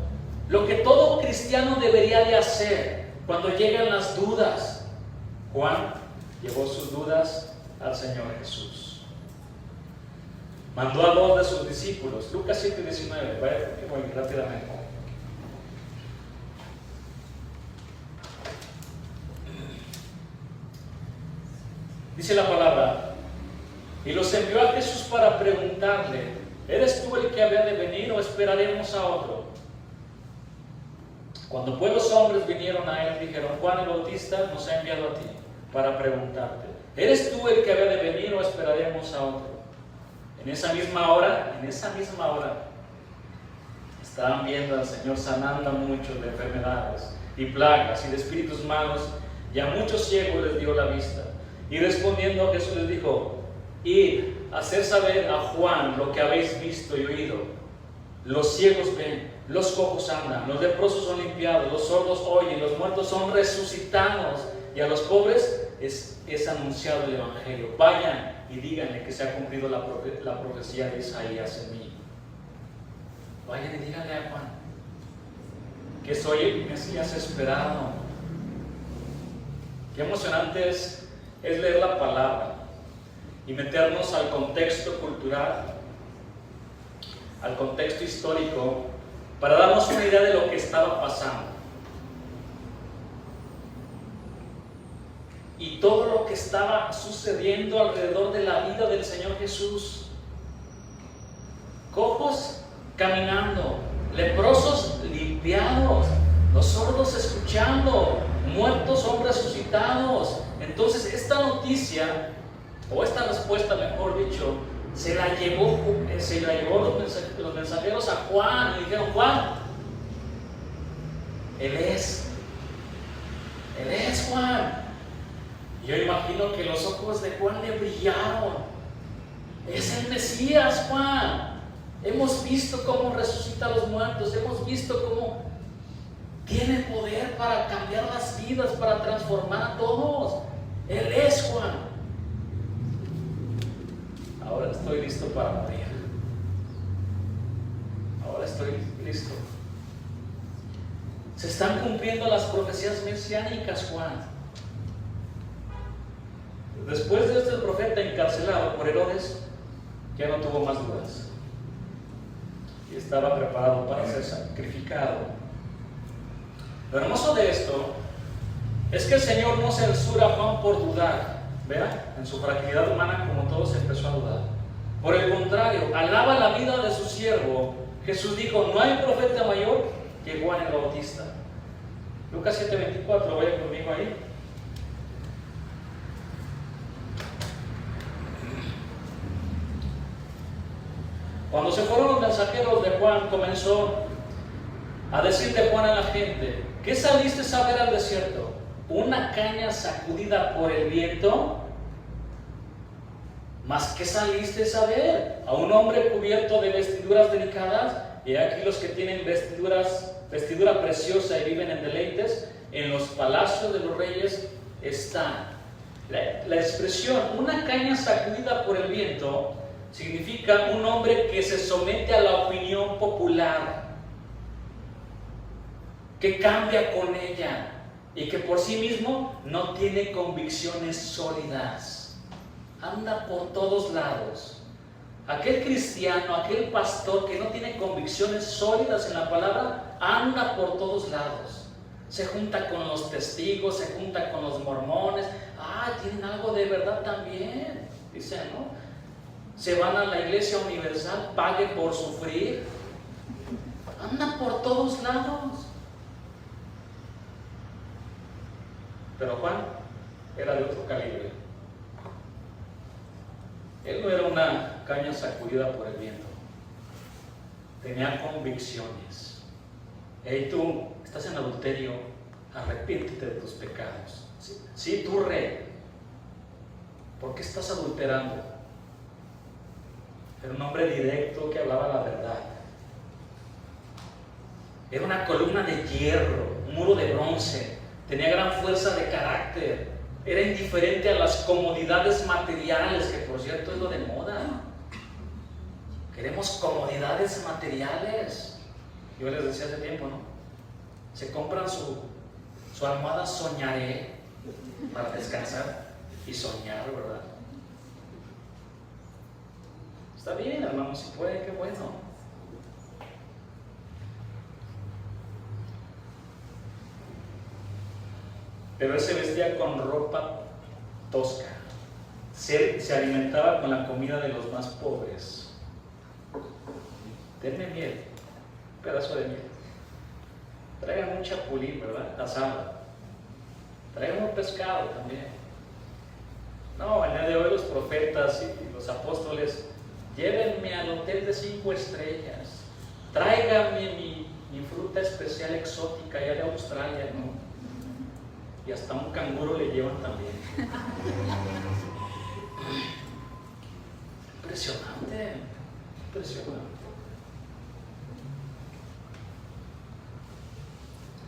lo que todo cristiano debería de hacer cuando llegan las dudas. Juan llevó sus dudas al Señor Jesús. Mandó a 2 de sus discípulos. Lucas 7:19. Vaya porque voy rápidamente. Dice la palabra, y los envió a Jesús para preguntarle, ¿eres tú el que había de venir o esperaremos a otro? Cuando pues los hombres vinieron a él, dijeron, Juan el Bautista nos ha enviado a ti para preguntarte, ¿eres tú el que había de venir o esperaremos a otro? En esa misma hora, estaban viendo al Señor sanando a muchos de enfermedades y plagas y de espíritus malos, y a muchos ciegos les dio la vista. Y respondiendo Jesús les dijo, id, hacer saber a Juan lo que habéis visto y oído. Los ciegos ven, los cojos andan, los leprosos son limpiados, los sordos oyen, los muertos son resucitados, y a los pobres es anunciado el Evangelio. Vayan y díganle que se ha cumplido la profecía de Isaías en mí. Vayan y díganle a Juan que soy el Mesías esperado. Qué emocionante es leer la palabra y meternos al contexto cultural, al contexto histórico, para darnos una idea de lo que estaba pasando. Y todo lo que estaba sucediendo alrededor de la vida del Señor Jesús. Cojos caminando, leprosos limpiados, los sordos escuchando, muertos son resucitados. Entonces esta noticia, o esta respuesta mejor dicho, se la llevó los mensajeros a Juan y dijeron, Juan, Él es Juan. Yo imagino que los ojos de Juan le brillaron. Es el Mesías, Juan. Hemos visto cómo resucita a los muertos, hemos visto cómo tiene poder para cambiar las vidas, para transformar a todos. Él es Juan. Ahora estoy listo para morir. Ahora estoy listo. Se están cumpliendo las profecías mesiánicas, Juan. Después de este profeta encarcelado por Herodes, ya no tuvo más dudas. Y estaba preparado para ser sacrificado. Lo hermoso de esto es que el Señor no censura a Juan por dudar. Vea, en su fragilidad humana, como todos, empezó a dudar. Por el contrario, alaba la vida de su siervo. Jesús dijo: no hay profeta mayor que Juan el Bautista. Lucas 7:24, vaya conmigo ahí. Cuando se fueron los mensajeros de Juan, comenzó a decirle Juan a la gente: ¿qué saliste a ver al desierto? ¿Una caña sacudida por el viento? ¿Mas qué saliste a ver? ¿A un hombre cubierto de vestiduras delicadas? Y aquí los que tienen vestidura preciosa y viven en deleites, en los palacios de los reyes están. La expresión una caña sacudida por el viento significa un hombre que se somete a la opinión popular, que cambia con ella y que por sí mismo no tiene convicciones sólidas. Anda por todos lados. Aquel cristiano, aquel pastor que no tiene convicciones sólidas en la palabra, anda por todos lados. Se junta con los testigos, se junta con los mormones. Tienen algo de verdad también, dicen, ¿no? Se van a la iglesia universal, pague por sufrir. Anda por todos lados. Pero Juan era de otro calibre. Él no era una caña sacudida por el viento. Tenía convicciones. Hey, tú estás en adulterio, arrepiéntete de tus pecados. Sí, tú rey, ¿por qué estás adulterando? Era un hombre directo que hablaba la verdad. Era una columna de hierro, un muro de bronce. Tenía gran fuerza de carácter. Era indiferente a las comodidades materiales, que por cierto es lo de moda. Queremos comodidades materiales. Yo les decía hace tiempo, ¿no? Se compran su almohada Soñaré para descansar y soñar, ¿verdad? Está bien, hermano, si puede, qué bueno. Pero él se vestía con ropa tosca. Se alimentaba con la comida de los más pobres. Denme miel, un pedazo de miel. Traigan un chapulín, ¿verdad? Asado. Traigan un pescado también. No, el día de hoy los profetas y los apóstoles: llévenme al hotel de 5 estrellas. Tráiganme mi fruta especial exótica allá de Australia, ¿no? Y hasta un canguro le llevan también. Impresionante, impresionante.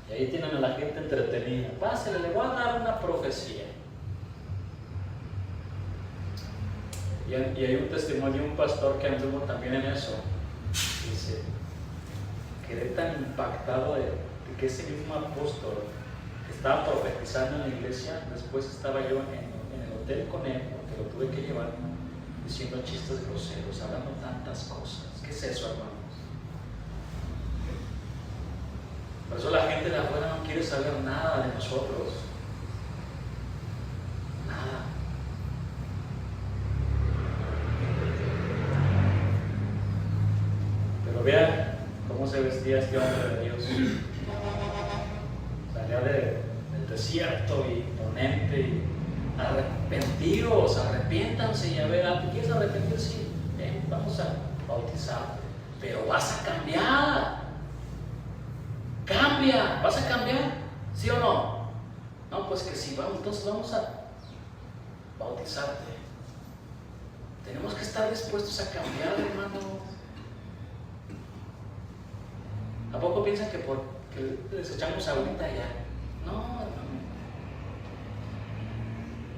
Y ahí tienen a la gente entretenida. Pásale, le voy a dar una profecía. Y hay un testimonio de un pastor que anduvo también en eso. Dice: quedé tan impactado de que ese mismo apóstol estaba profetizando en la iglesia. Después estaba yo en el hotel con él, porque lo tuve que llevar, diciendo chistes groseros, hablando tantas cosas. ¿Qué es eso, hermanos? Por eso la gente de afuera no quiere saber nada de nosotros. Nada. Pero vean cómo se vestía este hombre de Dios. Salía del desierto y imponente y arrepentidos, arrepiéntanse. Y a ver, ¿te quieres arrepentir? Sí, ven, vamos a bautizarte, pero vas a cambiar. Cambia, ¿vas a cambiar? ¿Sí o no? No, pues que sí, vamos, entonces vamos a bautizarte. Tenemos que estar dispuestos a cambiar, hermano. ¿A poco piensan que porque les echamos agüita ya? No, hermano.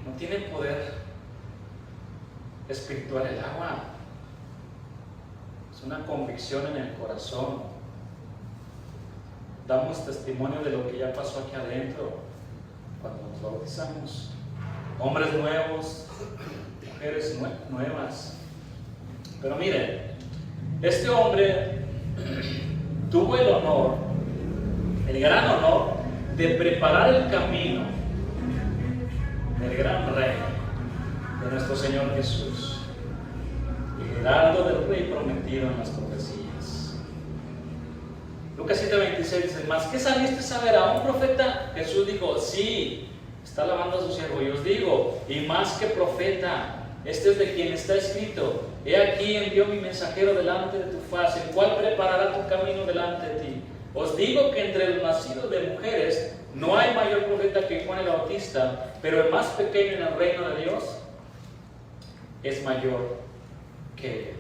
No tiene poder espiritual el agua. Es una convicción en el corazón. Damos testimonio de lo que ya pasó aquí adentro cuando nos bautizamos. hombres nuevos, mujeres nuevas. Pero miren, este hombre tuvo el honor, el gran honor de preparar el camino del gran rey, de nuestro Señor Jesús, el heraldo del rey prometido en las profecías. Lucas 7:26 dice: ¿Mas qué saliste a ver? ¿A un profeta? Jesús dijo: sí, está alabando a su siervo. Y os digo, y más que profeta, este es de quien está escrito: he aquí envió mi mensajero delante de tu faz, el cual preparará tu camino delante de ti. Os digo que entre los nacidos de mujeres no hay mayor profeta que Juan el Bautista, pero el más pequeño en el reino de Dios es mayor que él.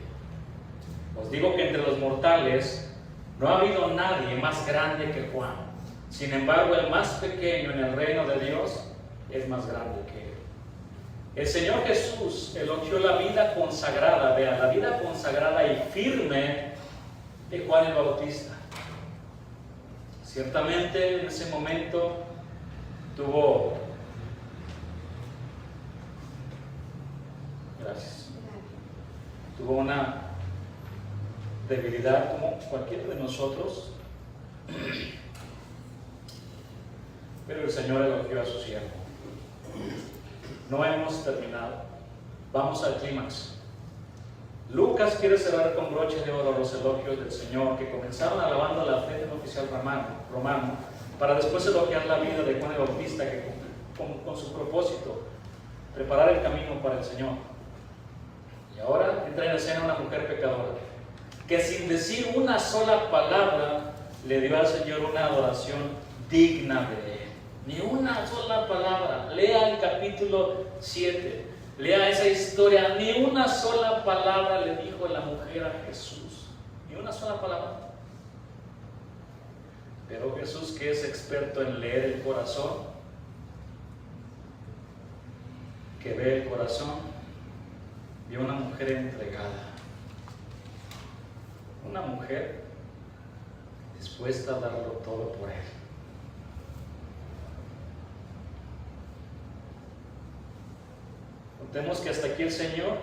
Os digo que entre los mortales no ha habido nadie más grande que Juan. Sin embargo, el más pequeño en el reino de Dios es más grande que él. El Señor Jesús elogió la vida consagrada, vean, la vida consagrada y firme de Juan el Bautista. Ciertamente en ese momento tuvo una debilidad como cualquiera de nosotros, pero el Señor elogió a su siervo. No hemos terminado, vamos al clímax. Lucas quiere cerrar con broche de oro los elogios del Señor, que comenzaron alabando la fe del oficial romano, para después elogiar la vida de Juan el Bautista, que con su propósito, preparar el camino para el Señor. Y ahora entra en escena una mujer pecadora, que sin decir una sola palabra le dio al Señor una adoración digna de él. Ni una sola palabra. Lea el capítulo 7. Lea esa historia. Ni una sola palabra le dijo la mujer a Jesús. Ni una sola palabra. Pero Jesús, que es experto en leer el corazón, que ve el corazón, vio una mujer entregada. Una mujer dispuesta a darlo todo por él. Notemos que hasta aquí el Señor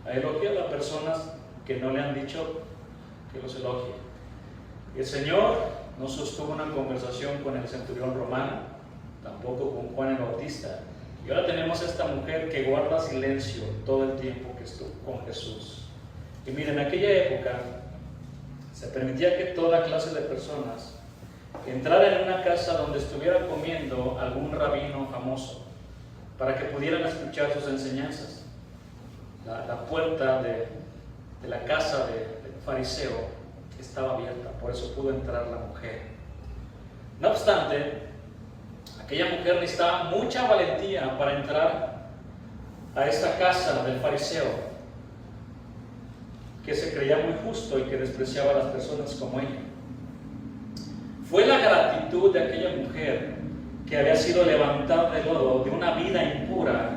ha elogiado a personas que no le han dicho que los elogie. El Señor no sostuvo una conversación con el centurión romano, tampoco con Juan el Bautista. Y ahora tenemos a esta mujer que guarda silencio todo el tiempo que estuvo con Jesús. Y miren, en aquella época se permitía que toda clase de personas entraran en una casa donde estuviera comiendo algún rabino famoso, para que pudieran escuchar sus enseñanzas. La puerta de la casa del fariseo estaba abierta, por eso pudo entrar la mujer. No obstante, aquella mujer necesitaba mucha valentía para entrar a esta casa del fariseo, que se creía muy justo y que despreciaba a las personas como ella. Fue la gratitud de aquella mujer que había sido levantada de lodo, de una vida impura,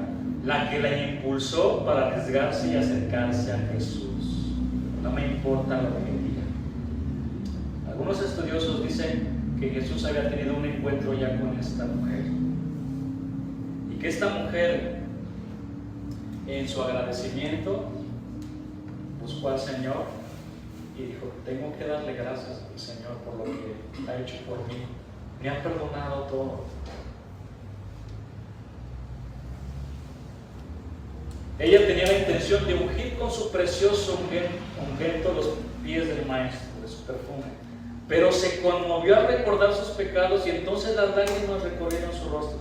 la que la impulsó para arriesgarse y acercarse a Jesús. No me importa lo que me digan. Algunos estudiosos dicen que Jesús había tenido un encuentro ya con esta mujer, y que esta mujer, en su agradecimiento, buscó al Señor y dijo: tengo que darle gracias al Señor por lo que ha hecho por mí. Me ha perdonado todo. Ella tenía la intención de ungir con su precioso ungüento los pies del Maestro, de su perfume. Pero se conmovió al recordar sus pecados, y entonces las lágrimas recorrieron su rostro.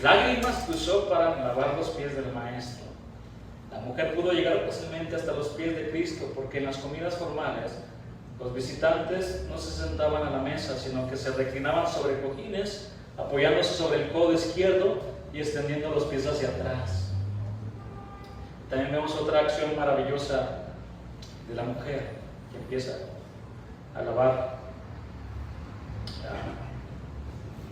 Lágrimas que usó para lavar los pies del Maestro. La mujer pudo llegar fácilmente hasta los pies de Cristo, porque en las comidas formales los visitantes no se sentaban a la mesa, sino que se reclinaban sobre cojines, apoyándose sobre el codo izquierdo y extendiendo los pies hacia atrás. También vemos otra acción maravillosa de la mujer, que empieza a lavar,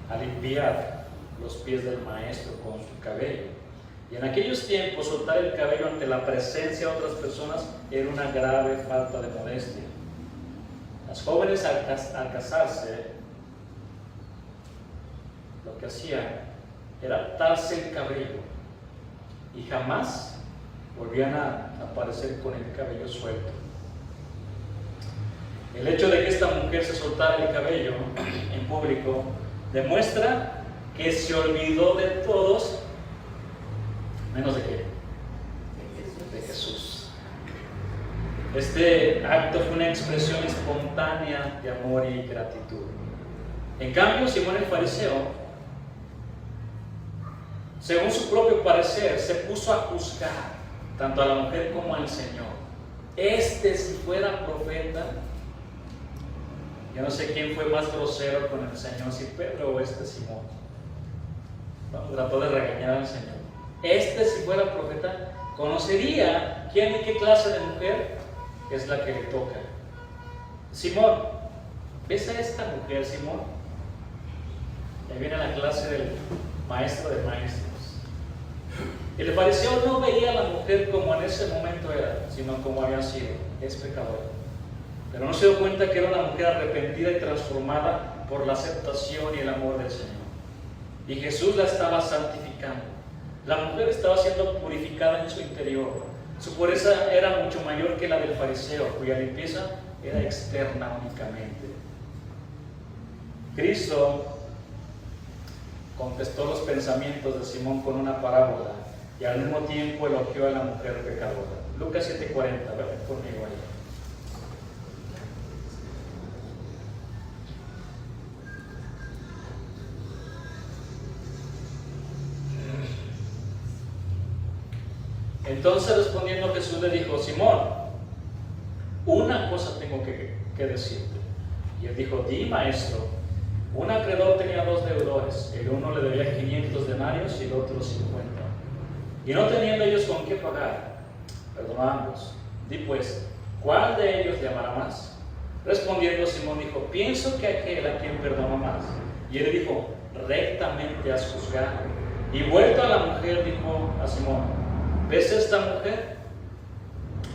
a limpiar los pies del Maestro con su cabello. Y en aquellos tiempos, soltar el cabello ante la presencia de otras personas era una grave falta de modestia. Las jóvenes al casarse, lo que hacían era atarse el cabello y jamás volvían a aparecer con el cabello suelto. El hecho de que esta mujer se soltara el cabello en público demuestra que se olvidó de todos, menos de qué, de Jesús. Este acto fue una expresión espontánea de amor y gratitud. En cambio, Simón el fariseo, según su propio parecer, se puso a juzgar tanto a la mujer como al Señor. Si fuera profeta, yo no sé quién fue más grosero con el Señor, si Pedro o Simón. Bueno, trató de regañar al Señor. Si fuera profeta, conocería quién y qué clase de mujer es la que le toca. Simón, ¿ves a esta mujer, Simón? Ahí viene la clase del maestro de maestros. El fariseo no veía a la mujer como en ese momento era, sino como había sido. Es pecadora. Pero no se dio cuenta que era una mujer arrepentida y transformada por la aceptación y el amor del Señor. Y Jesús la estaba santificando. La mujer estaba siendo purificada en su interior. Su pureza era mucho mayor que la del fariseo, cuya limpieza era externa únicamente. Cristo contestó los pensamientos de Simón con una parábola y al mismo tiempo elogió a la mujer pecadora. Lucas 7:40, ven conmigo ahí. Entonces respondiendo Jesús le dijo: Simón, una cosa tengo que decirte. Y él dijo: di, maestro. Un acreedor tenía 2 deudores, el uno le debía 500 denarios y el otro 50. Y no teniendo ellos con qué pagar, perdonó a ambos. Di pues, ¿cuál de ellos le amará más? Respondiendo Simón dijo: pienso que aquel a quien perdonó más. Y él dijo: rectamente has juzgado. Y vuelto a la mujer dijo a Simón: ¿ves esta mujer?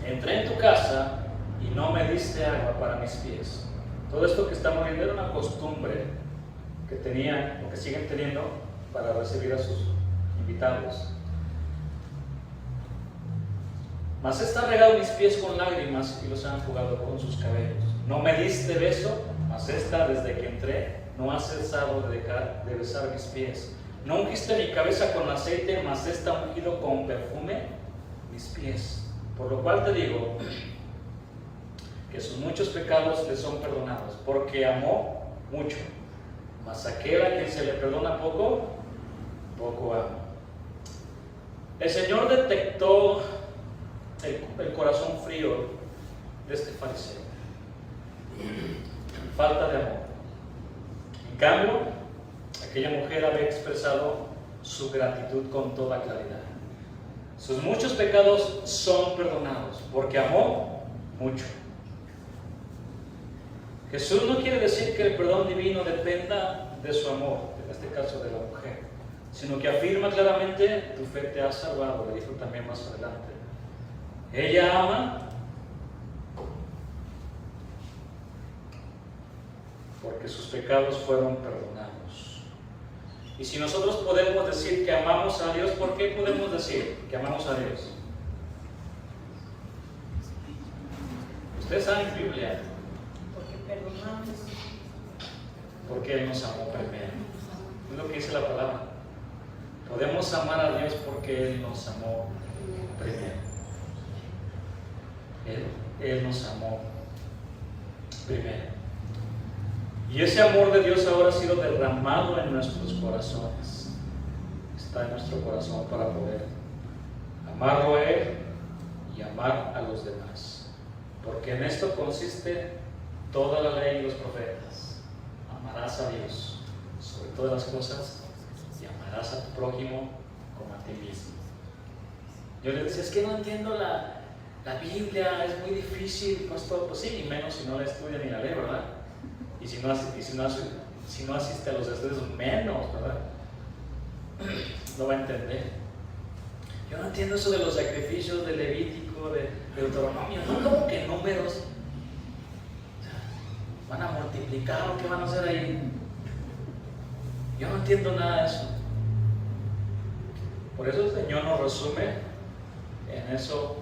Entré en tu casa y no me diste agua para mis pies. Todo esto que estamos viendo era una costumbre que tenían o que siguen teniendo para recibir a sus invitados. Mas esta ha regado mis pies con lágrimas y los han enjugado con sus cabellos. No me diste beso, mas esta desde que entré no ha cesado de besar mis pies. No ungiste mi cabeza con aceite, mas esta ha ungido con perfume mis pies. Por lo cual te digo que sus muchos pecados le son perdonados, porque amó mucho. Mas aquel a quien se le perdona poco, poco ama. El Señor detectó el corazón frío de este fariseo. Falta de amor. En cambio, aquella mujer había expresado su gratitud con toda claridad. Sus muchos pecados son perdonados porque amó mucho. Jesús no quiere decir que el perdón divino dependa de su amor, en este caso de la mujer, sino que afirma claramente: tu fe te ha salvado, le dijo también más adelante. Ella ama porque sus pecados fueron perdonados. Y si nosotros podemos decir que amamos a Dios, ¿por qué podemos decir que amamos a Dios? Ustedes saben en Biblia. Perdonamos. Porque Él nos amó primero. Es lo que dice la palabra. Podemos amar a Dios porque Él nos amó primero. Él nos amó primero. Y ese amor de Dios ahora ha sido derramado en nuestros corazones. Está en nuestro corazón para poder amarlo a Él y amar a los demás. Porque en esto consiste toda la ley y los profetas. Amarás a Dios sobre todas las cosas y amarás a tu prójimo como a ti mismo. Yo le decía: es que no entiendo la Biblia, es muy difícil, pastor. Pues sí, y menos si no la estudia ni la lee, ¿verdad? Y si no asiste a los estudios, menos, ¿verdad? No va a entender. Yo no entiendo eso de los sacrificios de Levítico, de Deuteronomio, ¿no? ¿Cómo que números? ¿Van a multiplicar o qué van a hacer ahí? Yo no entiendo nada de eso. Por eso el Señor nos resume en eso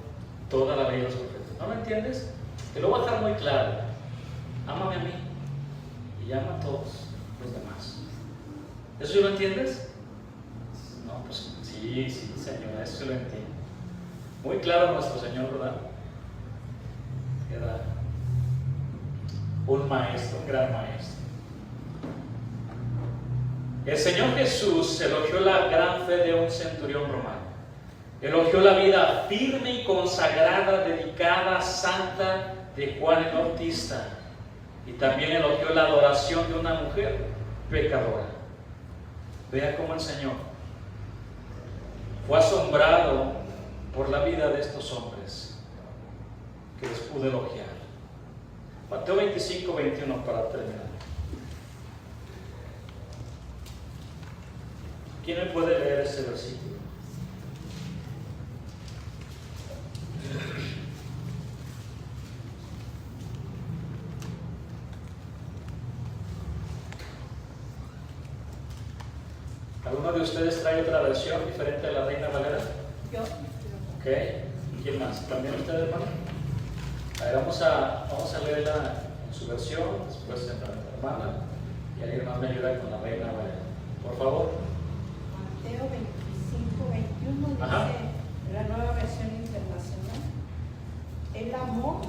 toda la ley de los profetas. ¿No lo entiendes? Te lo voy a dejar muy claro. Ámame a mí y ama a todos los demás. ¿Eso sí lo entiendes? No, pues sí, Señor, eso sí lo entiendo. Muy claro nuestro Señor, ¿verdad? Era un maestro, un gran maestro. El Señor Jesús elogió la gran fe de un centurión romano. Elogió la vida firme y consagrada, dedicada, santa de Juan el Bautista. Y también elogió la adoración de una mujer pecadora. Vea cómo el Señor fue asombrado por la vida de estos hombres que les pude elogiar. Mateo 25, 21 para terminar. ¿Quién me puede leer este versículo? ¿Alguno de ustedes trae otra versión diferente de la Reina Valera? Yo. Ok. ¿Quién más? ¿También ustedes, hermano? A ver, vamos a leerla en su versión, después en la hermana, y alguien más me ayuda con la Reina Valera. Por favor. Mateo 25, 21 dice, Ajá. la nueva versión internacional. Él amó,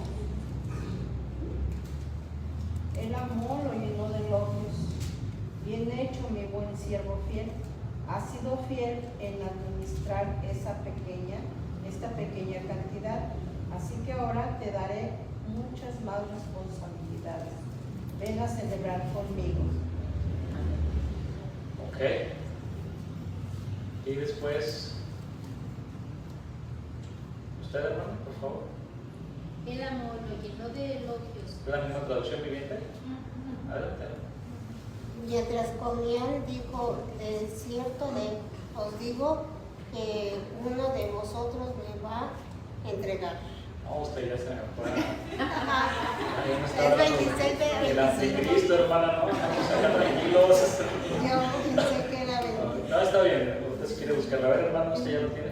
lo llenó de elogios. Bien hecho, mi buen siervo fiel. Has sido fiel en administrar esta pequeña cantidad. Así que ahora te daré muchas más responsabilidades. Ven a celebrar conmigo. Ok. Y después, usted, hermano, por favor. El amor lo llenó de elogios. ¿Es la misma traducción viviente? Adelante. Mientras comían, dijo, de cierto os digo que uno de vosotros me va a entregar. No, usted ya se me fue. Es 26 de El anticristo, hermana, no, estamos acá tranquilos. Yo pensé que era 26. No, está bien, usted si quiere buscarla. A ver, hermano, usted ya lo tiene.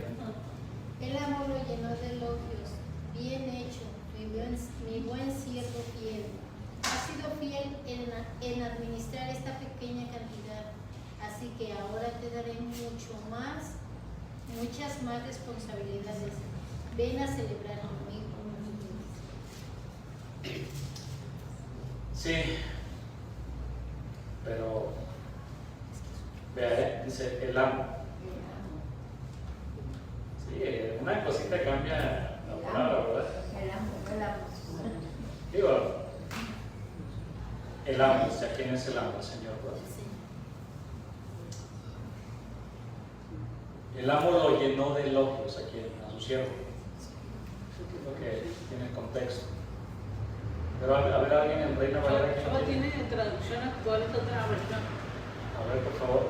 El amor lo llenó de elogios. Bien hecho, mi buen siervo fiel. Has sido fiel en administrar esta pequeña cantidad. Así que ahora te daré muchas más responsabilidades. Ven a celebrar conmigo. Sí, pero vea, dice el amo. Sí, una cosita cambia la palabra, ¿verdad? El amo. Digo, el amo, o sea, ¿quién es el amo? El Señor, ¿verdad? El amo lo llenó de elogios a su siervo. Eso es lo que tiene el contexto. Pero a ver, alguien en Reina Valera que Solo tiene traducción actual, es otra versión. A ver, por favor.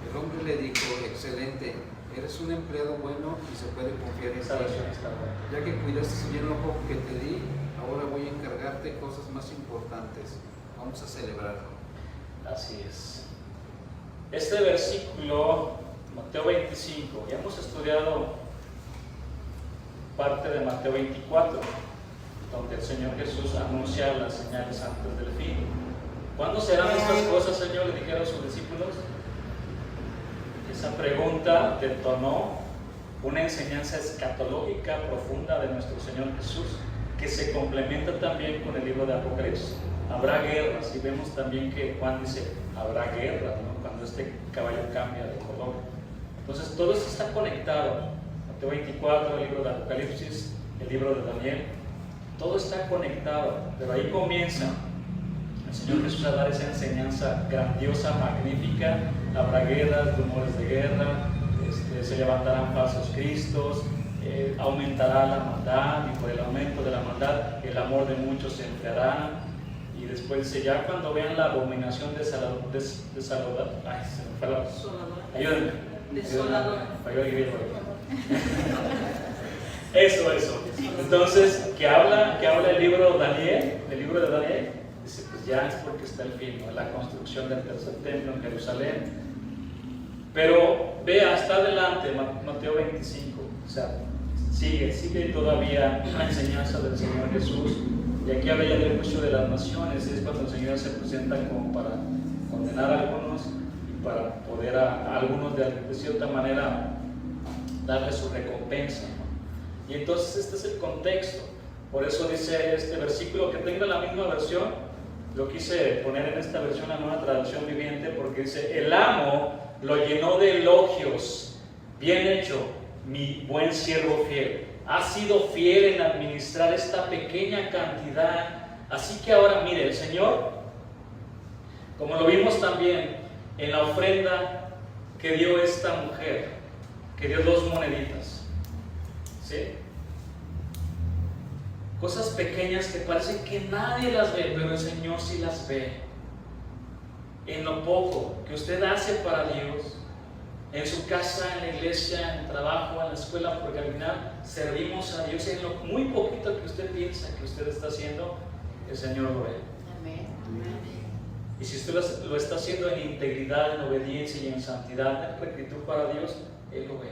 El hombre le dijo, excelente, eres un empleado bueno y se puede confiar en Esa versión ti. está buena. Ya que cuidaste bien lo poco que te di, ahora voy a encargarte cosas más importantes. Vamos a celebrarlo. Así es. Este versículo, Mateo 25, ya hemos estudiado parte de Mateo 24, donde el Señor Jesús anuncia las señales antes del fin. ¿Cuándo serán estas cosas, Señor?, le dijeron a sus discípulos. Esa pregunta detonó una enseñanza escatológica profunda de nuestro Señor Jesús, que se complementa también con el libro de Apocalipsis. Habrá guerras, y vemos también que Juan dice, habrá guerras, ¿no?, cuando este caballo cambia de color. Entonces todo esto está conectado. Mateo 24, el libro de Apocalipsis, el libro de Daniel, todo está conectado, pero ahí comienza el Señor Jesús a dar esa enseñanza grandiosa, magnífica. Habrá guerras, rumores de guerra, se levantarán falsos cristos, aumentará la maldad, y por el aumento de la maldad el amor de muchos se enfriará. Y después dice, ya cuando vean la abominación desoladora, ay, se me fue la... Ayúdenme. Desoladora. Falló el griego. Eso. Entonces, que habla el libro de Daniel, dice, pues ya es porque está el fin, ¿no? La construcción del tercer templo en Jerusalén. Pero vea hasta adelante, Mateo 25, o sea, sigue todavía la enseñanza del Señor Jesús. Y aquí habla ya del juicio de las naciones, es cuando el Señor se presenta como para condenar a algunos y para poder a algunos de cierta manera darle su recompensa, ¿no? Y entonces este es el contexto. Por eso dice este versículo, que tenga la misma versión, lo quise poner en esta versión, la Nueva Traducción Viviente, porque dice: el amo lo llenó de elogios, bien hecho, mi buen siervo fiel. Has sido fiel en administrar esta pequeña cantidad. Así que ahora mire, el Señor, como lo vimos también en la ofrenda que dio esta mujer, que dio 2 moneditas, ¿sí? Cosas pequeñas que parece que nadie las ve, pero el Señor sí las ve. En lo poco que usted hace para Dios, en su casa, en la iglesia, en el trabajo, en la escuela, porque al final servimos a Dios. En lo muy poquito que usted piensa que usted está haciendo, el Señor lo ve. Amén. Y si usted lo está haciendo en integridad, en obediencia y en santidad, en rectitud para Dios, Él lo ve.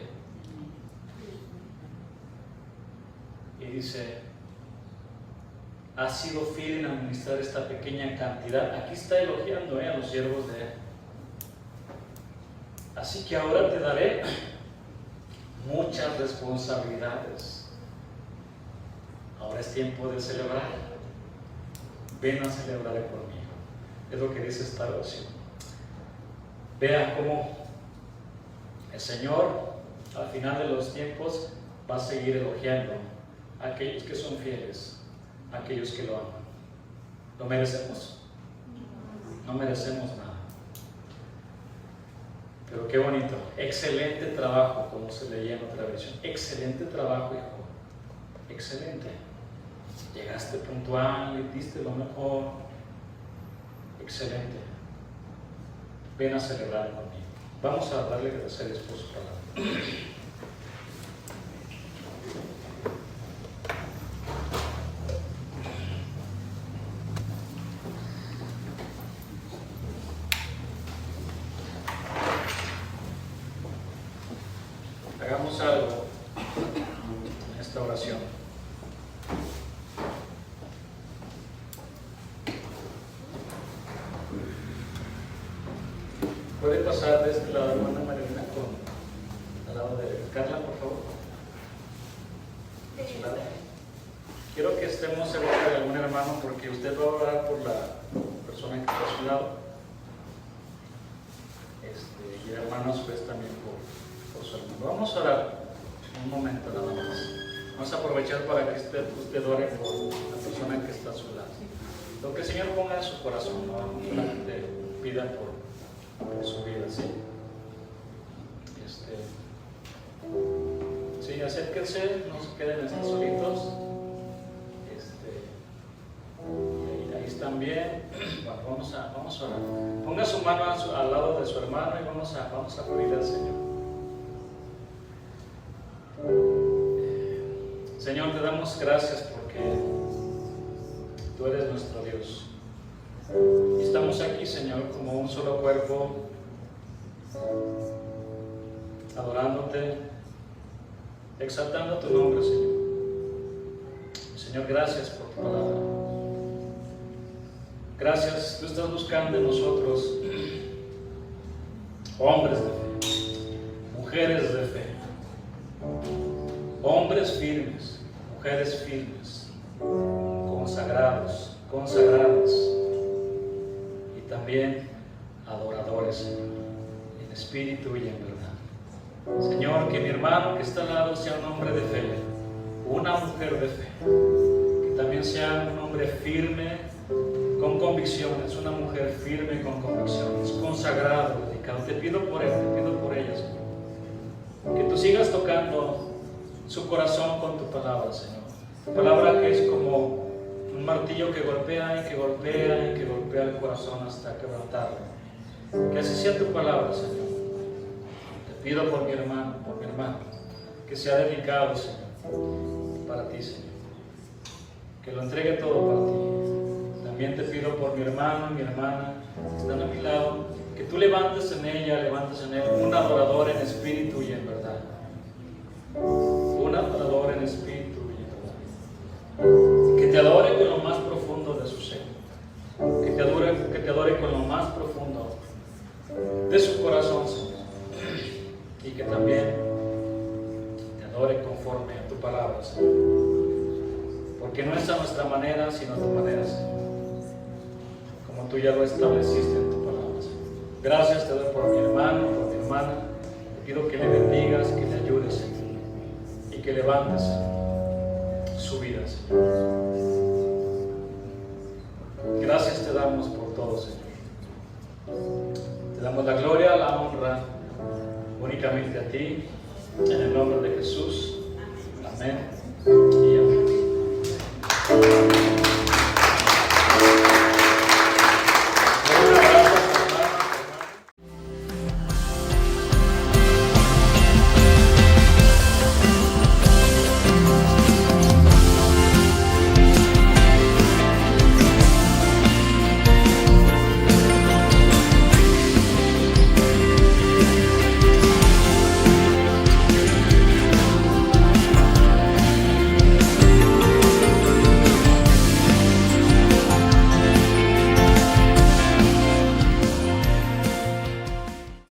Y dice: has sido fiel en administrar esta pequeña cantidad. Aquí está elogiando a los siervos de Él. Así que ahora te daré muchas responsabilidades. Ahora es tiempo de celebrar. Ven a celebrar conmigo. Es lo que dice esta oración. Vea cómo el Señor al final de los tiempos va a seguir elogiando a aquellos que son fieles, a aquellos que lo aman. ¿Lo merecemos? No merecemos nada. Pero qué bonito, excelente trabajo, como se leía en otra versión. Excelente trabajo, hijo. Excelente. Llegaste puntual, le diste lo mejor. Excelente. Ven a celebrar conmigo. Vamos a darle gracias a Dios por su palabra. Hagamos algo en esta oración. ¿Puede pasar de este lado, hermana Marilena, al lado de Carla, por favor? A su lado. Quiero que estemos cerca de algún hermano, porque usted va a orar por la persona que está a su lado. Y hermanos, pues también por su hermano. Vamos a orar un momento nada más. Vamos a aprovechar para que usted ore por la persona que está a su lado. Lo que el Señor ponga en su corazón, no solamente pida por su vida, ¿sí? Sí, acérquense, no se queden así solitos. Ahí están bien. Bueno, vamos a orar. Ponga su mano al lado de su hermano y vamos a pedirle al Señor. Señor, te damos gracias porque tú eres nuestro Dios. Y estamos aquí, Señor, como un solo cuerpo, adorándote, exaltando tu nombre, Señor. Señor, gracias por tu palabra. Gracias, tú estás buscando en nosotros hombres de fe, mujeres de fe, hombres firmes, mujeres firmes, consagrados, consagradas, y también adoradores, Señor, en espíritu y en verdad. Señor, que mi hermano que está al lado sea un hombre de fe, una mujer de fe, que también sea un hombre firme, con convicciones, una mujer firme con convicciones, consagrado, dedicado. Te pido por él, te pido por ella, Señor. Que tú sigas tocando su corazón con tu palabra, Señor. Tu palabra que es como un martillo que golpea y que golpea y que golpea el corazón hasta quebrantarlo. Que así sea tu palabra, Señor. Te pido por mi hermano, que sea dedicado, Señor, para ti, Señor. Que lo entregue todo para ti. También te pido por mi hermano y mi hermana que están a mi lado, que Que tú levantes en ella, levantes en él un adorador en espíritu y en verdad. Un adorador en espíritu y en verdad. Que te adore con lo más profundo de su ser. Que te adore con lo más profundo de su corazón, Señor. Y que también te adore conforme a tu palabra, Señor. Porque no es a nuestra manera, sino a tu manera, Señor. Como tú ya lo estableciste en tu palabra, Señor. Gracias te doy por mi hermano, por mi hermana. Te pido que le bendigas, que le ayudes, Señor. Y que levantes, Señor, su vida, Señor. Gracias te damos por todo, Señor. Te damos la gloria, la honra únicamente a ti, en el nombre de Jesús. Amén.